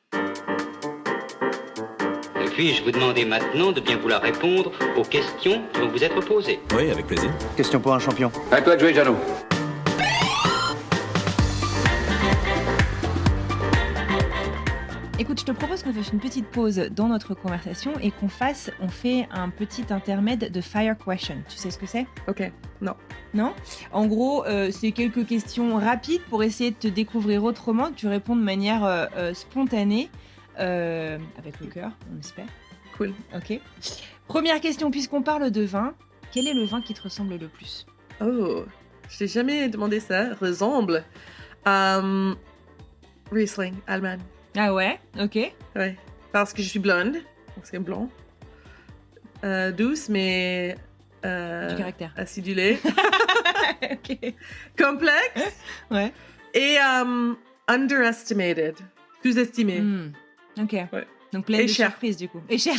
Puis-je vous demander maintenant de bien vouloir répondre aux questions qui vont vous être posées? Oui, avec plaisir. Question pour un champion. À toi de jouer, Jeannot. Écoute, je te propose qu'on fasse une petite pause dans notre conversation et on fait un petit intermède de Fire Question. Tu sais ce que c'est? Ok, non. Non? En gros, c'est quelques questions rapides pour essayer de te découvrir autrement, que tu réponds de manière spontanée, avec le cœur, on espère. Cool. Ok. Première question, puisqu'on parle de vin, quel est le vin qui te ressemble le plus? Oh, je t'ai jamais demandé ça. Ressemble. Riesling, Allemagne. Ah ouais? Ok. Ouais. Parce que je suis blonde, donc c'est blanc. Douce, mais Du caractère. acidulée. Ok. Complexe. Ouais. Et underestimated. Sous-estimée. Hmm. Ok. Ouais. Donc pleine Et de cher. surprises du coup. Et cher.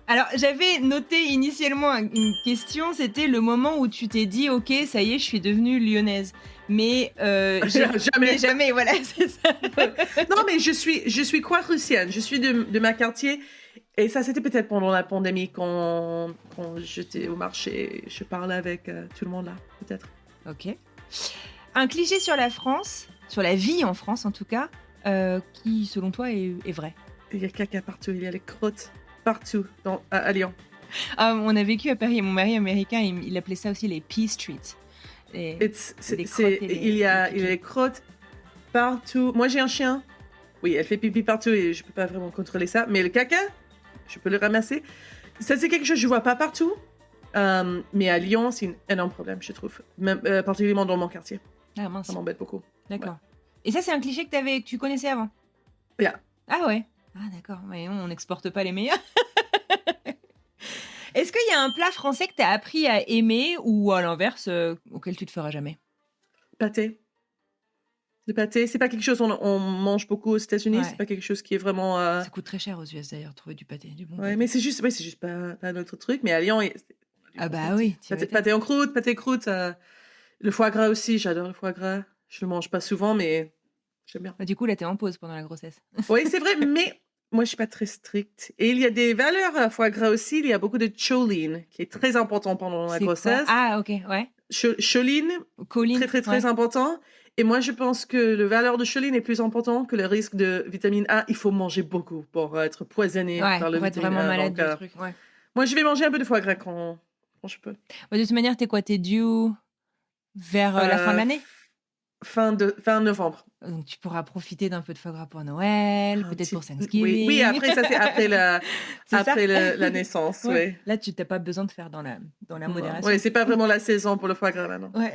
Alors, j'avais noté initialement une question, c'était le moment où tu t'es dit, ok, ça y est, je suis devenue lyonnaise. Mais Jamais. jamais, voilà, c'est ça. Non, mais je suis croix-russienne. Je suis de ma quartier. Et ça, c'était peut-être pendant la pandémie quand j'étais au marché. Je parlais avec tout le monde là, peut-être. Ok. Un cliché sur la France, sur la vie en France en tout cas, qui selon toi est vrai. Il y a caca partout. Il y a les crottes partout à Lyon. On a vécu à Paris et mon mari américain, il appelait ça aussi les pea streets. Les crottes et Il y a les crottes partout. Moi, j'ai un chien. Oui, elle fait pipi partout et je peux pas vraiment contrôler ça. Mais le caca, je peux le ramasser. Ça, c'est quelque chose que je vois pas partout. Mais à Lyon, c'est un énorme problème, je trouve. Même, particulièrement dans mon quartier. Ah mince, Ça m'embête beaucoup. d'accord. Ouais. Et ça, c'est un cliché que tu connaissais avant? Yeah. Ah ouais. Ah d'accord, mais on n'exporte pas les meilleurs. Est-ce qu'il y a un plat français que tu as appris à aimer ou à l'inverse, auquel tu te feras jamais? Pâté. Le pâté, c'est pas quelque chose on mange beaucoup aux États-Unis. Ouais. C'est pas quelque chose qui est vraiment. Ça coûte très cher aux US d'ailleurs, trouver du pâté, du bon Ouais, pâté. mais c'est juste pas notre truc. Mais à Lyon, Ah bah oui, tu m'étonnes. pâté en croûte, pâté croûte. Le foie gras aussi, j'adore le foie gras. Je le mange pas souvent, mais j'aime bien. Bah, du coup, là, t'es en pause pendant la grossesse. Oui, c'est vrai, mais moi, je suis pas très stricte. Et il y a des valeurs à foie gras aussi. Il y a beaucoup de choline, qui est très important pendant la C'est quoi? grossesse. Ah, ok, ouais. Choline, Choline. très, très, très ouais. important. Et moi, je pense que le valeur de choline est plus important que le risque de vitamine A. Il faut manger beaucoup pour être poisonné Ouais, par le pour être vitamine vraiment A. malade Donc, du truc. Ouais. moi, je vais manger un peu de foie gras quand je peux. De toute manière, t'es quoi? T'es due vers la fin de Euh, l'année? fin novembre. Donc tu pourras profiter d'un peu de foie gras pour Noël, Un peut-être petit- pour Thanksgiving. Oui, après, ça, c'est après C'est ça? la naissance. Ouais. Oui. Là, tu n'as pas besoin de faire dans la modération. Oui, c'est pas vraiment la saison pour le foie gras maintenant. Ouais.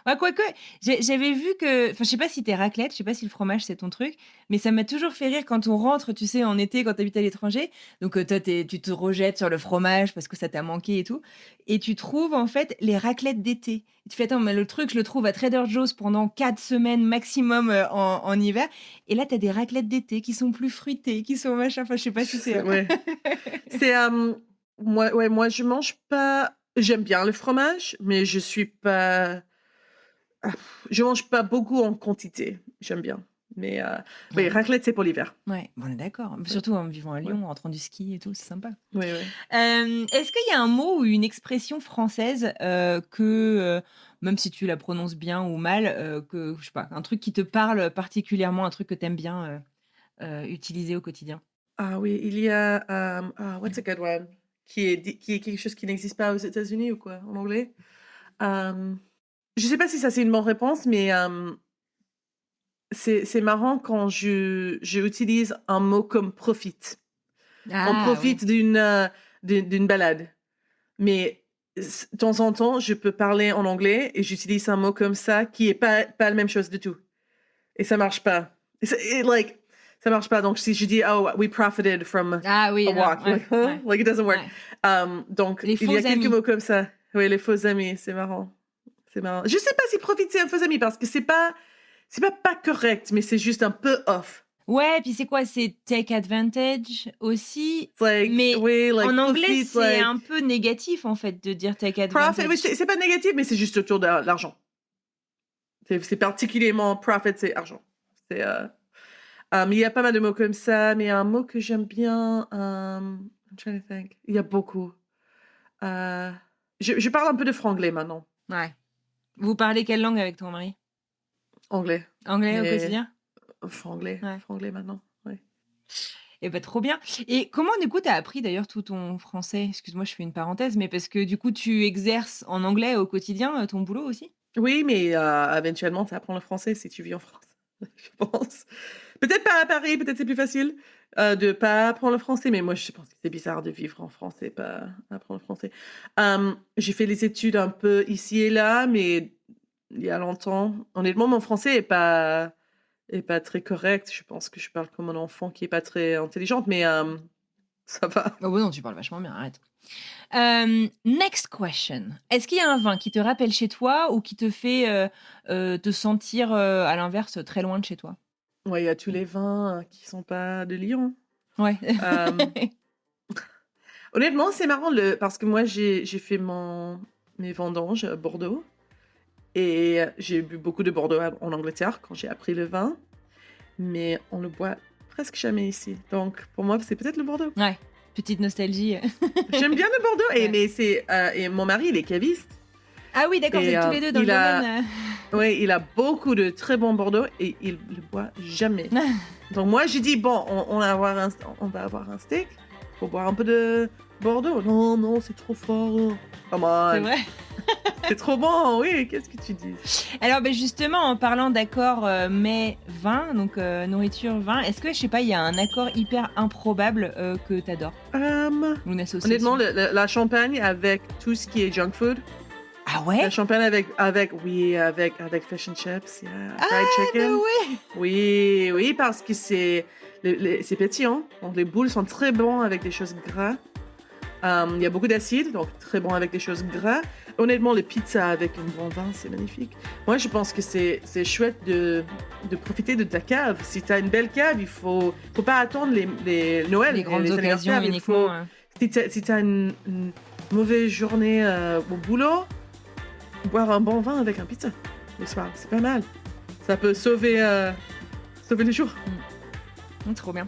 Ouais, quoique, j'avais vu que. Enfin, je sais pas si t'es raclette, je sais pas si le fromage c'est ton truc, mais ça m'a toujours fait rire quand on rentre, tu sais, en été, quand t'habites à l'étranger. Donc, toi, tu te rejettes sur le fromage parce que ça t'a manqué et tout. Et tu trouves, en fait, les raclettes d'été. Et tu fais, attends, mais le truc, je le trouve à Trader Joe's pendant 4 semaines maximum en hiver. Et là, t'as des raclettes d'été qui sont plus fruitées, qui sont machin. Enfin, je sais pas si c'est. Ouais. C'est moi je mange pas. J'aime bien le fromage, mais je suis pas. Je mange pas beaucoup en quantité. J'aime bien, mais oui, Ouais. raclette c'est pour l'hiver. Ouais, bon, on est d'accord. Surtout en vivant à Lyon, en rentrant du ski et tout, c'est sympa. Oui, oui. Est-ce qu'il y a un mot ou une expression française que, même si tu la prononces bien ou mal, que je sais pas, un truc qui te parle particulièrement, un truc que t'aimes bien utiliser au quotidien? Ah oui, il y a what's a good one qui est quelque chose qui n'existe pas aux États-Unis ou quoi en anglais. Je sais pas si ça c'est une bonne réponse, mais c'est marrant quand je utilise un mot comme profite. On Ah oui. profite d'une balade. Mais de temps en temps, je peux parler en anglais et j'utilise un mot comme ça qui est pas la même chose du tout. Et ça marche pas. Ça marche pas. Donc, si je dis, oh, we profited from Ah oui, a non, walk, ouais, like, huh? ouais, Like, it doesn't work. ouais. Donc, Les il y faux a quelques amis. mots comme ça. Oui, les faux amis, c'est marrant. C'est marrant. Je sais pas si profite c'est un faux ami parce que c'est pas correct, mais c'est juste un peu off. Ouais, puis c'est quoi? C'est take advantage aussi. It's like, Mais oui, like, en anglais, profit, c'est like, un peu négatif en fait de dire take profit, oui, advantage. c'est pas négatif, mais c'est juste autour de l'argent. C'est particulièrement profit, c'est argent. C'est, il y a pas mal de mots comme ça, mais un mot que j'aime bien, I'm trying to think. Il y a beaucoup. Je parle un peu de franglais maintenant. Ouais. Vous parlez quelle langue avec ton mari? Anglais. Anglais au Mais quotidien? franglais. Ouais. Franglais maintenant. Oui. Eh ben, trop bien. Et comment, du coup, tu as appris d'ailleurs tout ton français? Excuse-moi, je fais une parenthèse, mais parce que du coup, tu exerces en anglais au quotidien ton boulot aussi? Oui, mais éventuellement, tu apprends le français si tu vis en France, je pense. Peut-être pas à Paris, peut-être c'est plus facile de pas apprendre le français, mais moi, je pense que c'est bizarre de vivre en France et pas apprendre le français. J'ai fait les études un peu ici et là, mais il y a longtemps. Honnêtement, mon français est pas très correct. Je pense que je parle comme un enfant qui est pas très intelligente, mais ça va. Oh, bah non, tu parles vachement bien, arrête. Next question. Est-ce qu'il y a un vin qui te rappelle chez toi ou qui te fait te sentir, à l'inverse, très loin de chez toi? Ouais, il y a tous les vins qui sont pas de Lyon. Ouais. Honnêtement, c'est marrant parce que moi, j'ai fait mes vendanges à Bordeaux et j'ai bu beaucoup de Bordeaux en Angleterre quand j'ai appris le vin, mais on le boit presque jamais ici. Donc, pour moi, c'est peut-être le Bordeaux. Ouais, petite nostalgie. J'aime bien le Bordeaux, Ouais. et mon mari, il est caviste. Ah oui, d'accord, vous Et êtes tous les deux dans le domaine. Oui, il a beaucoup de très bons Bordeaux et il le boit jamais. Donc moi, j'ai dit, bon, on va avoir un steak pour boire un peu de Bordeaux. Non, c'est trop fort. Come on. C'est vrai. C'est trop bon, oui, qu'est-ce que tu dis? Alors, ben justement, en parlant d'accord mets-vin, donc nourriture-vin, est-ce que, je sais pas, il y a un accord hyper improbable que t'adores? Ou une association? Honnêtement, la champagne avec tout ce qui est junk food. Ah ouais? La champagne avec fish and chips, yeah, fried chicken. No way. Oui, parce que c'est pétillant. Donc les boules sont très bons avec des choses gras. Il y a beaucoup d'acide, donc très bon avec des choses gras. Honnêtement, les pizzas avec un bon vin, c'est magnifique. Moi, je pense que c'est chouette de profiter de ta cave. Si tu as une belle cave, il faut pas attendre les Noël. Les grandes occasions anniversaires. uniquement. Hein. Si tu as une mauvaise journée au boulot, boire un bon vin avec un pizza le soir, c'est pas mal. Ça peut sauver le jour. Trop bien.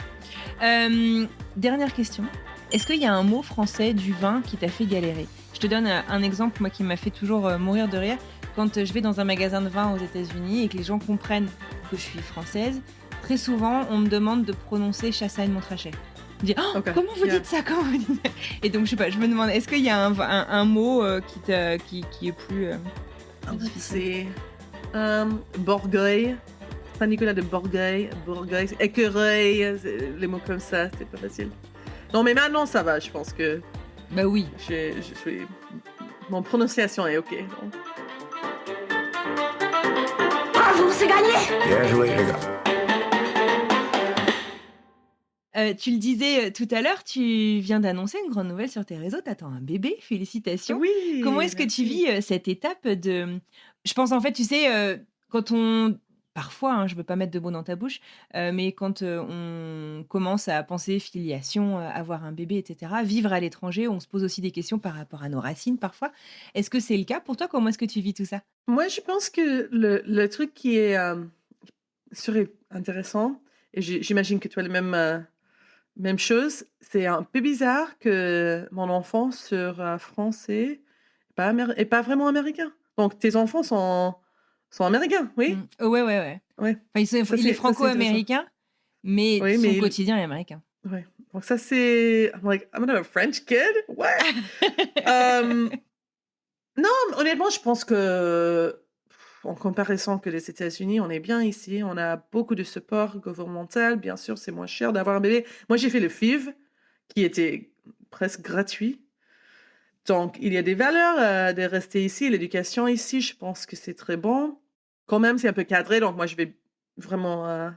Dernière question. Est-ce qu'il y a un mot français du vin qui t'a fait galérer? Je te donne un exemple, moi, qui m'a fait toujours mourir de rire. Quand je vais dans un magasin de vin aux États-Unis et que les gens comprennent que je suis française, très souvent, on me demande de prononcer Chassagne-Montrachet. Je dis, oh, Okay, comment vous yeah. dites ça? Comment vous dites ça? Et donc, je sais pas, je me demande, est-ce qu'il y a un mot qui est plus difficile? C'est Borgueil. Saint-Nicolas de Borgueil. Borgueil, écureuil, les mots comme ça, c'est pas facile. Non, mais maintenant, ça va. Je pense que Bah oui. je suis... Mon prononciation est OK. Donc. Bravo, c'est gagné! Bien joué, les gars. Tu le disais tout à l'heure, tu viens d'annoncer une grande nouvelle sur tes réseaux. T'attends un bébé, félicitations. Oui. Comment est-ce que tu merci. vis cette étape de... Je pense en fait, tu sais, quand on... Parfois, hein, je ne veux pas mettre de mots dans ta bouche, mais quand on commence à penser filiation, avoir un bébé, etc., vivre à l'étranger, on se pose aussi des questions par rapport à nos racines parfois. Est-ce que c'est le cas pour toi? Comment est-ce que tu vis tout ça? Moi, je pense que le truc qui est serait intéressant, et j'imagine que tu as la même chose, c'est un peu bizarre que mon enfant sera français et pas vraiment américain. Donc, tes enfants sont américains, oui? Oh, ouais, ouais, ouais. Ouais. Enfin, il Ça, est c'est intéressant. franco-américain, mais Oui, son mais quotidien est américain. ouais. Donc ça, c'est... I'm like, I'm gonna have a French kid? What? Euh, Non, honnêtement, je pense que, en comparaison que les États-Unis, on est bien ici. On a beaucoup de support gouvernemental. Bien sûr, c'est moins cher d'avoir un bébé. Moi, j'ai fait le FIV, qui était presque gratuit. Donc, il y a des valeurs de rester ici. L'éducation ici, je pense que c'est très bon. Quand même, c'est un peu cadré. Donc, moi, je vais vraiment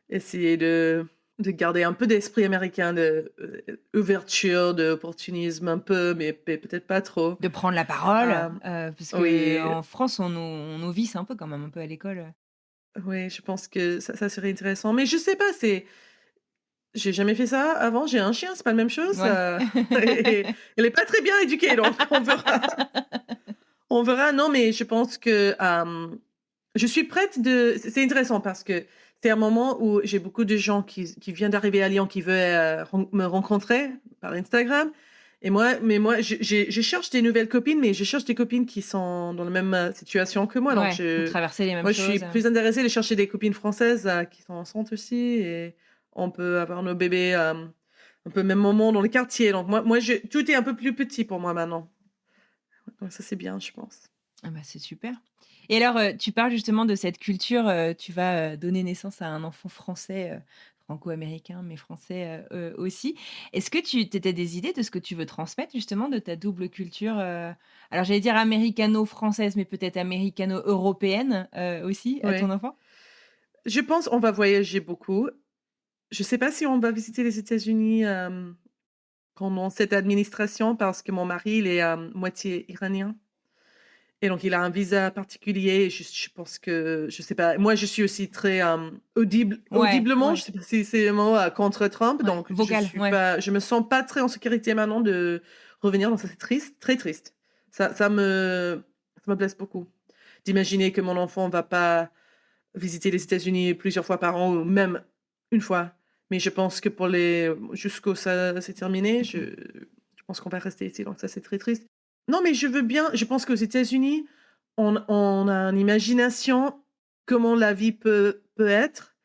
essayer de garder un peu d'esprit américain, d'ouverture, d'opportunisme un peu, mais peut-être pas trop. De prendre la parole, parce Oui, qu'en France, on nous visse un peu quand même, un peu à l'école. oui, je pense que ça serait intéressant. Mais je sais pas, j'ai jamais fait ça avant. J'ai un chien, c'est pas la même chose. Ouais. Et elle est pas très bien éduquée, donc on verra. On verra. Non, mais je pense que je suis prête de. C'est intéressant parce que c'est un moment où j'ai beaucoup de gens qui viennent d'arriver à Lyon qui veulent me rencontrer par Instagram. Et moi, je cherche des nouvelles copines, mais je cherche des copines qui sont dans la même situation que moi. Donc, Ouais, vous traversez les mêmes moi, je suis choses. plus intéressée de chercher des copines françaises qui sont enceintes aussi. Et on peut avoir nos bébés un peu au même moment dans le quartier. Donc, tout est un peu plus petit pour moi maintenant. Donc, ça, c'est bien, je pense. Ah bah, c'est super. Et alors, tu parles justement de cette culture, tu vas donner naissance à un enfant français, franco-américain, mais français aussi. Est-ce que tu as des idées de ce que tu veux transmettre justement de ta double culture alors j'allais dire américano-française, mais peut-être américano-européenne aussi à ton Oui. enfant? Je pense on va voyager beaucoup. Je sais pas si on va visiter les États-Unis pendant cette administration parce que mon mari, il est moitié iranien. Et donc, il a un visa particulier. Et je pense que, je sais pas, moi, je suis aussi très audiblement, je Ouais, sais pas si c'est le mot, contre Trump. ouais. Donc, Vocal, ouais. je me sens pas très en sécurité maintenant de revenir. Donc, ça, c'est triste, très triste. Ça me blesse beaucoup d'imaginer que mon enfant va pas visiter les États-Unis plusieurs fois par an ou même une fois. Mais je pense que jusqu'au ça c'est terminé, je pense qu'on va rester ici. Donc ça, c'est très triste. Non, mais je veux bien. Je pense qu'aux États-Unis, on a une imagination comment la vie peut être.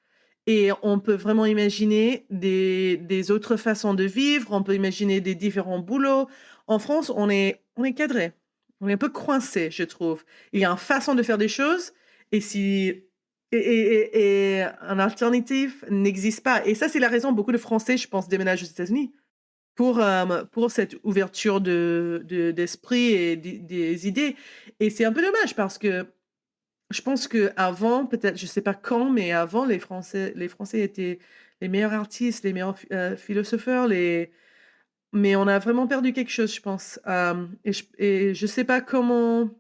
Et on peut vraiment imaginer des autres façons de vivre. On peut imaginer des différents boulots. En France, on est cadré. On est un peu coincé, je trouve. Il y a une façon de faire des choses. Et si et un alternative n'existe pas. Et ça, c'est la raison beaucoup de Français, je pense, déménagent aux États-Unis pour cette ouverture d'esprit et des idées. Et c'est un peu dommage parce que je pense qu'avant, peut-être, je sais pas quand, mais avant, les Français étaient les meilleurs artistes, les meilleurs philosopheurs, mais on a vraiment perdu quelque chose, je pense. Et je sais pas comment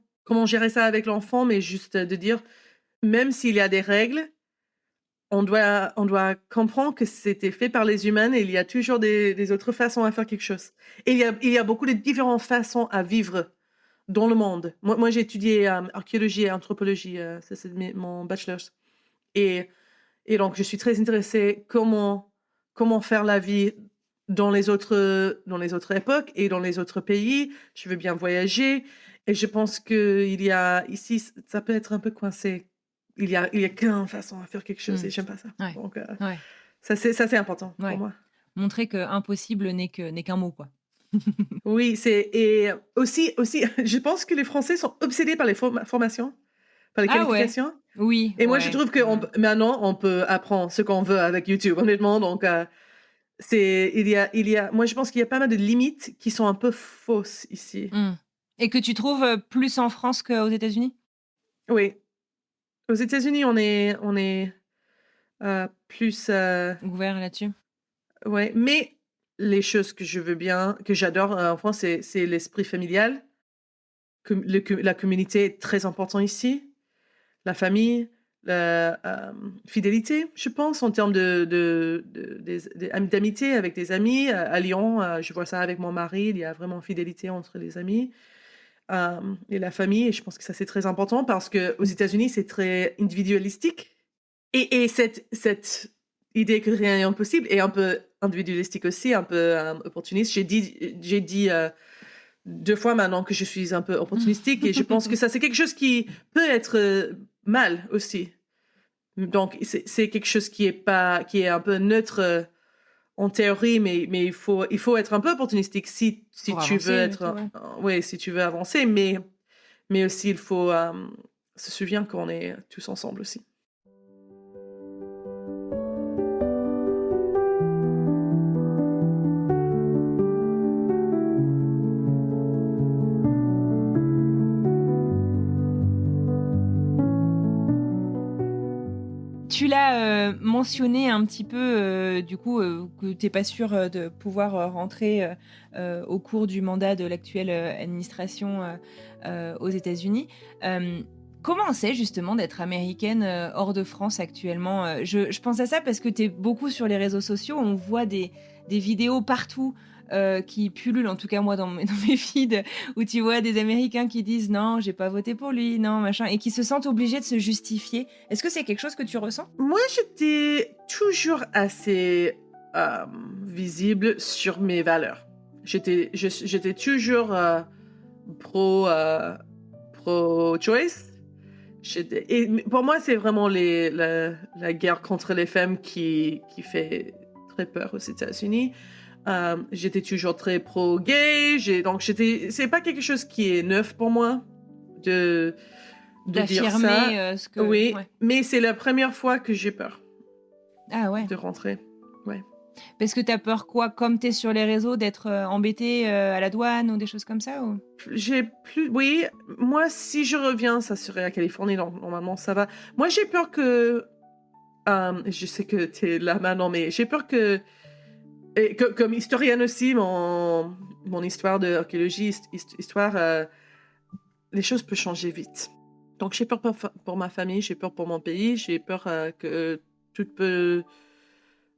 gérer ça avec l'enfant, mais juste de dire, même s'il y a des règles, on doit comprendre que c'était fait par les humains et il y a toujours des autres façons à faire quelque chose. Et il y a beaucoup de différentes façons à vivre dans le monde. Moi j'ai étudié archéologie et anthropologie, ça c'est mon bachelor. Et donc je suis très intéressée comment comment faire la vie dans les autres époques et dans les autres pays. Je veux bien voyager et je pense qu'il y a ici, ça peut être un peu coincé. Il y a qu'une façon à faire quelque chose et j'aime pas ça. Ouais. Donc, Ouais. ça, c'est important Ouais. pour moi. Montrer que impossible n'est qu'un mot, quoi. Oui, et aussi, je pense que les Français sont obsédés par les formations, par les Ah ouais. qualifications. Oui. Et moi, je ouais. trouve que maintenant, on peut apprendre ce qu'on veut avec YouTube, honnêtement. Donc, moi, je pense qu'il y a pas mal de limites qui sont un peu fausses ici. Mm. Et que tu trouves plus en France qu'aux États-Unis? Oui. Aux États-Unis, on est plus, Ouvert là-dessus? ouais. Mais les choses que je veux bien, que j'adore en France, c'est l'esprit familial. La communauté est très importante ici. La famille, la fidélité, je pense, en termes d'amitié avec des amis. À Lyon, je vois ça avec mon mari, il y a vraiment fidélité entre les amis et la famille. Et je pense que ça, c'est très important parce qu'aux États-Unis, c'est très individualistique. Et cette idée que rien n'est impossible est un peu individualistique aussi, un peu opportuniste. J'ai dit 2 fois maintenant que je suis un peu opportunistique et je pense que ça, c'est quelque chose qui peut être mal aussi. Donc, c'est quelque chose qui est un peu neutre en théorie, mais il faut être un peu opportunistique si Pour tu veux avancer, être, ouais, si tu veux avancer, mais aussi il faut se souvenir qu'on est tous ensemble aussi. Tu l'as mentionné un petit peu, du coup, que tu n'es pas sûr de pouvoir rentrer au cours du mandat de l'actuelle administration aux États-Unis. Comment c'est justement d'être américaine hors de France actuellement? Je pense à ça parce que tu es beaucoup sur les réseaux sociaux, on voit des vidéos partout qui pullulent, en tout cas moi dans mes feeds, où tu vois des Américains qui disent non, j'ai pas voté pour lui, non, machin, et qui se sentent obligés de se justifier. Est-ce que c'est quelque chose que tu ressens? Moi, j'étais toujours assez visible sur mes valeurs. J'étais toujours pro-choice. Et pour moi, c'est vraiment la guerre contre les femmes qui fait très peur aux États-Unis. J'étais toujours très pro-gay. Donc, c'est pas quelque chose qui est neuf pour moi de dire ça. D'affirmer ce que... Oui, ouais. mais c'est la première fois que j'ai peur Ah ouais. de rentrer. Ouais. Parce que t'as peur quoi, comme t'es sur les réseaux, d'être embêté à la douane ou des choses comme ça ou... Oui, moi, si je reviens, ça serait à Californie, donc normalement, ça va. Moi, j'ai peur que... je sais que t'es là maintenant, mais j'ai peur que... Et comme historienne aussi, mon histoire d'archéologie, histoire, les choses peuvent changer vite. Donc, j'ai peur pour ma famille, j'ai peur pour mon pays, j'ai peur que tout peut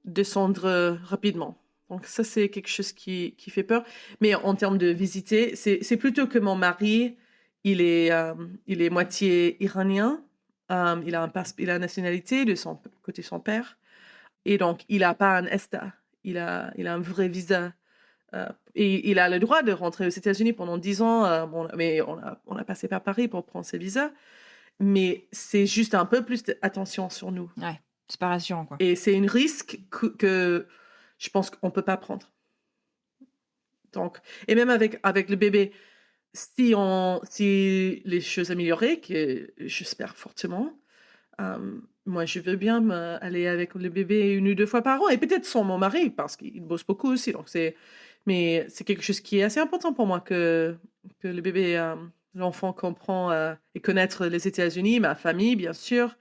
descendre rapidement. Donc, ça, c'est quelque chose qui fait peur. Mais en termes de visiter, c'est plutôt que mon mari, il est moitié iranien. Il a la nationalité de son côté son père. Et donc, il n'a pas un ESTA. Il a un vrai visa. Et il a le droit de rentrer aux États-Unis pendant 10 ans. Mais on a passé par Paris pour prendre ses visas. Mais c'est juste un peu plus d'attention sur nous. Ouais, c'est pas rassurant, quoi. Et c'est un risque que je pense qu'on ne peut pas prendre. Donc, et même avec le bébé, si les choses amélioraient, que j'espère fortement, moi, je veux bien aller avec le bébé 1 ou 2 fois par an, et peut-être sans mon mari, parce qu'il bosse beaucoup aussi. Donc mais c'est quelque chose qui est assez important pour moi, que le bébé, l'enfant comprend et connaître les États-Unis, ma famille, bien sûr.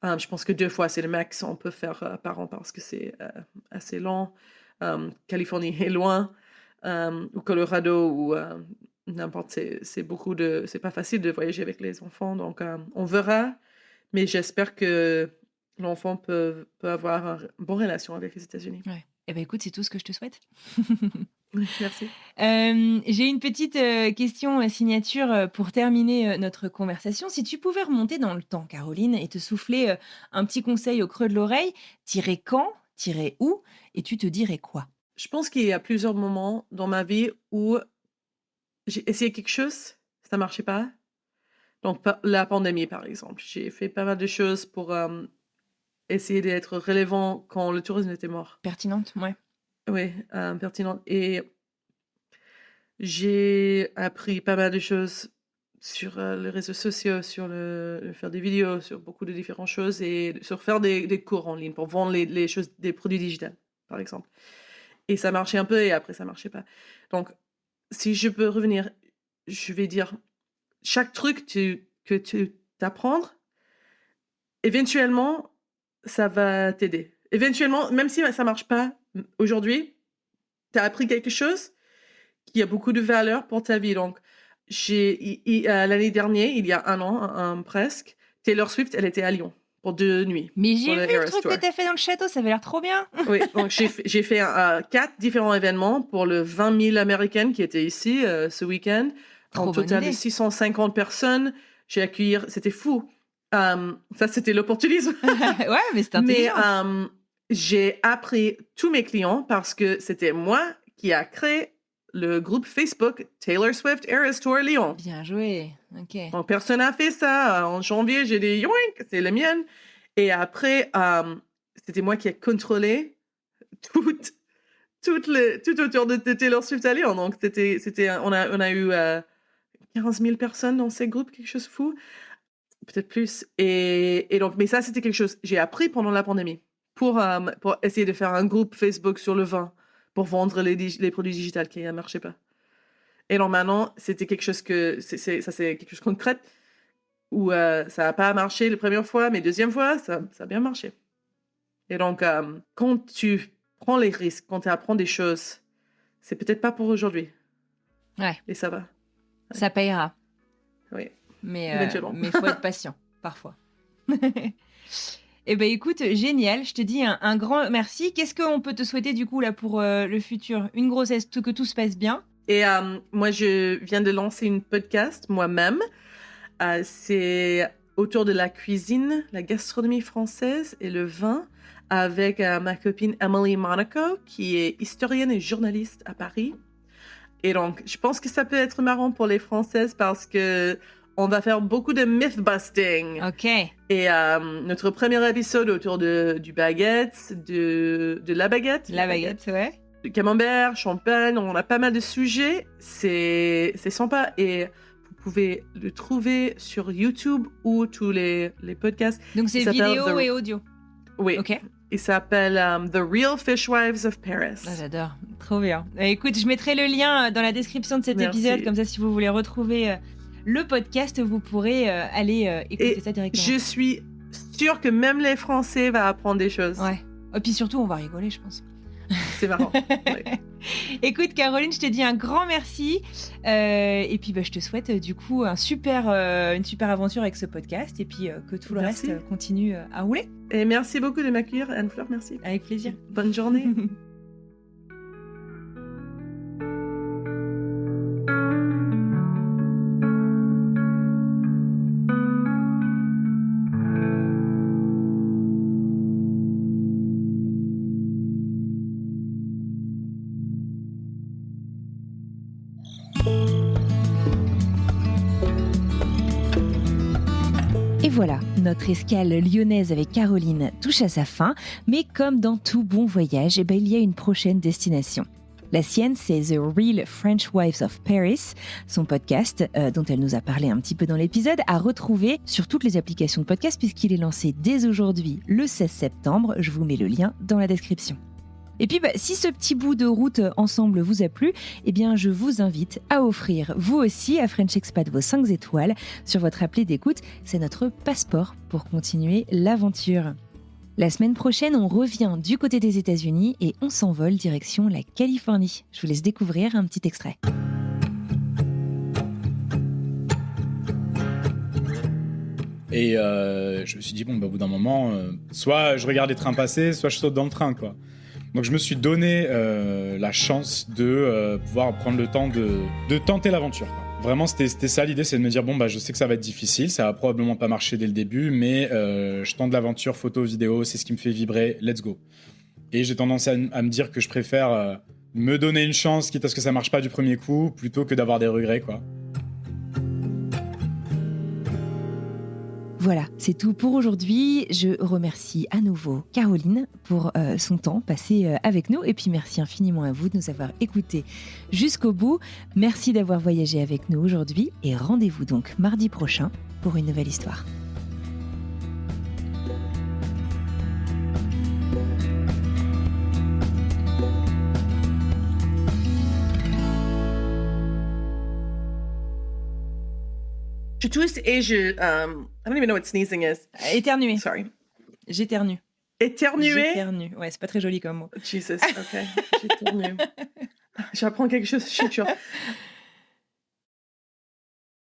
Je pense que 2 fois, c'est le max on peut faire par an, parce que c'est assez long. Californie est loin, ou Colorado, ou n'importe, c'est pas facile de voyager avec les enfants. Donc, on verra, mais j'espère que l'enfant peut avoir une bonne relation avec les États-Unis. Ouais. Eh ben écoute, c'est tout ce que je te souhaite. Merci. J'ai une petite question signature pour terminer notre conversation. Si tu pouvais remonter dans le temps, Caroline, et te souffler un petit conseil au creux de l'oreille, t'irais quand, t'irais où et tu te dirais quoi? Je pense qu'il y a plusieurs moments dans ma vie où j'ai essayé quelque chose, ça marchait pas. Donc la pandémie, par exemple. J'ai fait pas mal de choses pour, essayer d'être relevant quand le tourisme était mort. Pertinente, ouais. Oui, pertinente et j'ai appris pas mal de choses sur, les réseaux sociaux, sur le faire des vidéos, sur beaucoup de différentes choses et sur faire des cours en ligne pour vendre les choses des produits digitales, par exemple et ça marchait un peu et après ça marchait pas. Donc si je peux revenir, je vais dire chaque truc que tu t'apprendre, éventuellement, ça va t'aider. Éventuellement, même si ça marche pas aujourd'hui, tu as appris quelque chose qui a beaucoup de valeur pour ta vie. Donc, l'année dernière, il y a un an, presque, Taylor Swift, elle était à Lyon pour 2 nuits. Mais j'ai Pour le vu le Eras truc Tour. que t'as fait dans le château, ça avait l'air trop bien. Oui, donc j'ai fait 4 différents événements pour le 20 000 Américaines qui étaient ici ce week-end. Trop En bonne total de idée. 650 personnes. J'ai accueilli, c'était fou. Ça, c'était l'opportunisme. Ouais, mais c'est Mais intelligent. j'ai appris tous mes clients parce que c'était moi qui a créé le groupe Facebook Taylor Swift Eras Tour Lyon. Bien joué. Ok. Donc, personne n'a fait ça. En janvier, j'ai dit yoink, c'est la mienne. Et après, c'était moi qui ai contrôlé tout autour de Taylor Swift à Lyon. Donc, on a eu 15 000 personnes dans ces groupes, quelque chose de fou. Peut-être plus. Et donc, mais ça, c'était quelque chose que j'ai appris pendant la pandémie pour essayer de faire un groupe Facebook sur le vin pour vendre les produits digitaux qui ne marchaient pas. Et donc maintenant, c'était quelque chose c'est quelque chose de concret où ça n'a pas marché la première fois, mais deuxième fois, ça a bien marché. Et donc, quand tu prends les risques, quand tu apprends des choses, c'est peut-être pas pour aujourd'hui. Ouais. Et ça va. Ça payera. Oui. Mais Éventuellement. faut être patient, parfois. Eh ben écoute, génial. Je te dis un grand merci. Qu'est-ce qu'on peut te souhaiter du coup là pour le futur? Une grossesse, que tout se passe bien. Et moi, je viens de lancer une podcast moi-même. C'est autour de la cuisine, la gastronomie française et le vin avec ma copine Emily Monaco, qui est historienne et journaliste à Paris. Et donc, je pense que ça peut être marrant pour les Françaises parce que on va faire beaucoup de myth-busting. Ok. Et notre premier épisode autour du baguette, de la baguette. La baguette, ouais. De camembert, champagne, on a pas mal de sujets. C'est sympa et vous pouvez le trouver sur YouTube ou tous les podcasts. Donc c'est Il s'appelle vidéo et audio. Oui. Ok. Il s'appelle The Real Fishwives of Paris. Ah, j'adore. Trop bien. Écoute, je mettrai le lien dans la description de cet Merci. épisode. Comme ça, si vous voulez retrouver le podcast, vous pourrez aller écouter Et ça directement. je suis sûre que même les Français vont apprendre des choses. Ouais. Et puis surtout, on va rigoler, je pense. C'est marrant. Ouais. Écoute, Caroline, je te dis un grand merci. Et puis, je te souhaite du coup une super aventure avec ce podcast. Et puis, que tout le Merci. reste continue à rouler. Et merci beaucoup de m'accueillir, Anne-Fleur. Merci. Avec plaisir. Bonne journée. Et voilà, notre escale lyonnaise avec Caroline touche à sa fin, mais comme dans tout bon voyage, il y a une prochaine destination. La sienne, c'est The Real French Wives of Paris, son podcast, dont elle nous a parlé un petit peu dans l'épisode, à retrouver sur toutes les applications de podcast puisqu'il est lancé dès aujourd'hui, le 16 septembre. Je vous mets le lien dans la description. Et puis, si ce petit bout de route ensemble vous a plu, je vous invite à offrir, vous aussi, à French Expat vos 5 étoiles sur votre appli d'écoute. C'est notre passeport pour continuer l'aventure. La semaine prochaine, on revient du côté des États-Unis et on s'envole direction la Californie. Je vous laisse découvrir un petit extrait. Et je me suis dit, au bout d'un moment, soit je regarde les trains passer, soit je saute dans le train, quoi. Donc je me suis donné la chance de pouvoir prendre le temps de tenter l'aventure, quoi. Vraiment, c'était ça l'idée, c'est de me dire, je sais que ça va être difficile, ça va probablement pas marcher dès le début, mais je tente l'aventure, photo, vidéo, c'est ce qui me fait vibrer, let's go. Et j'ai tendance à me dire que je préfère me donner une chance, quitte à ce que ça marche pas du premier coup, plutôt que d'avoir des regrets, quoi. Voilà, c'est tout pour aujourd'hui. Je remercie à nouveau Caroline pour son temps passé avec nous. Et puis merci infiniment à vous de nous avoir écoutés jusqu'au bout. Merci d'avoir voyagé avec nous aujourd'hui. Et rendez-vous donc mardi prochain pour une nouvelle histoire. Je tousse et je... I don't even know what sneezing is. Éternuer. Sorry. J'éternue. Éternuer? J'éternue. Ouais, c'est pas très joli comme mot. Jesus, ok. J'éternue. J'apprends quelque chose, je suis sûre.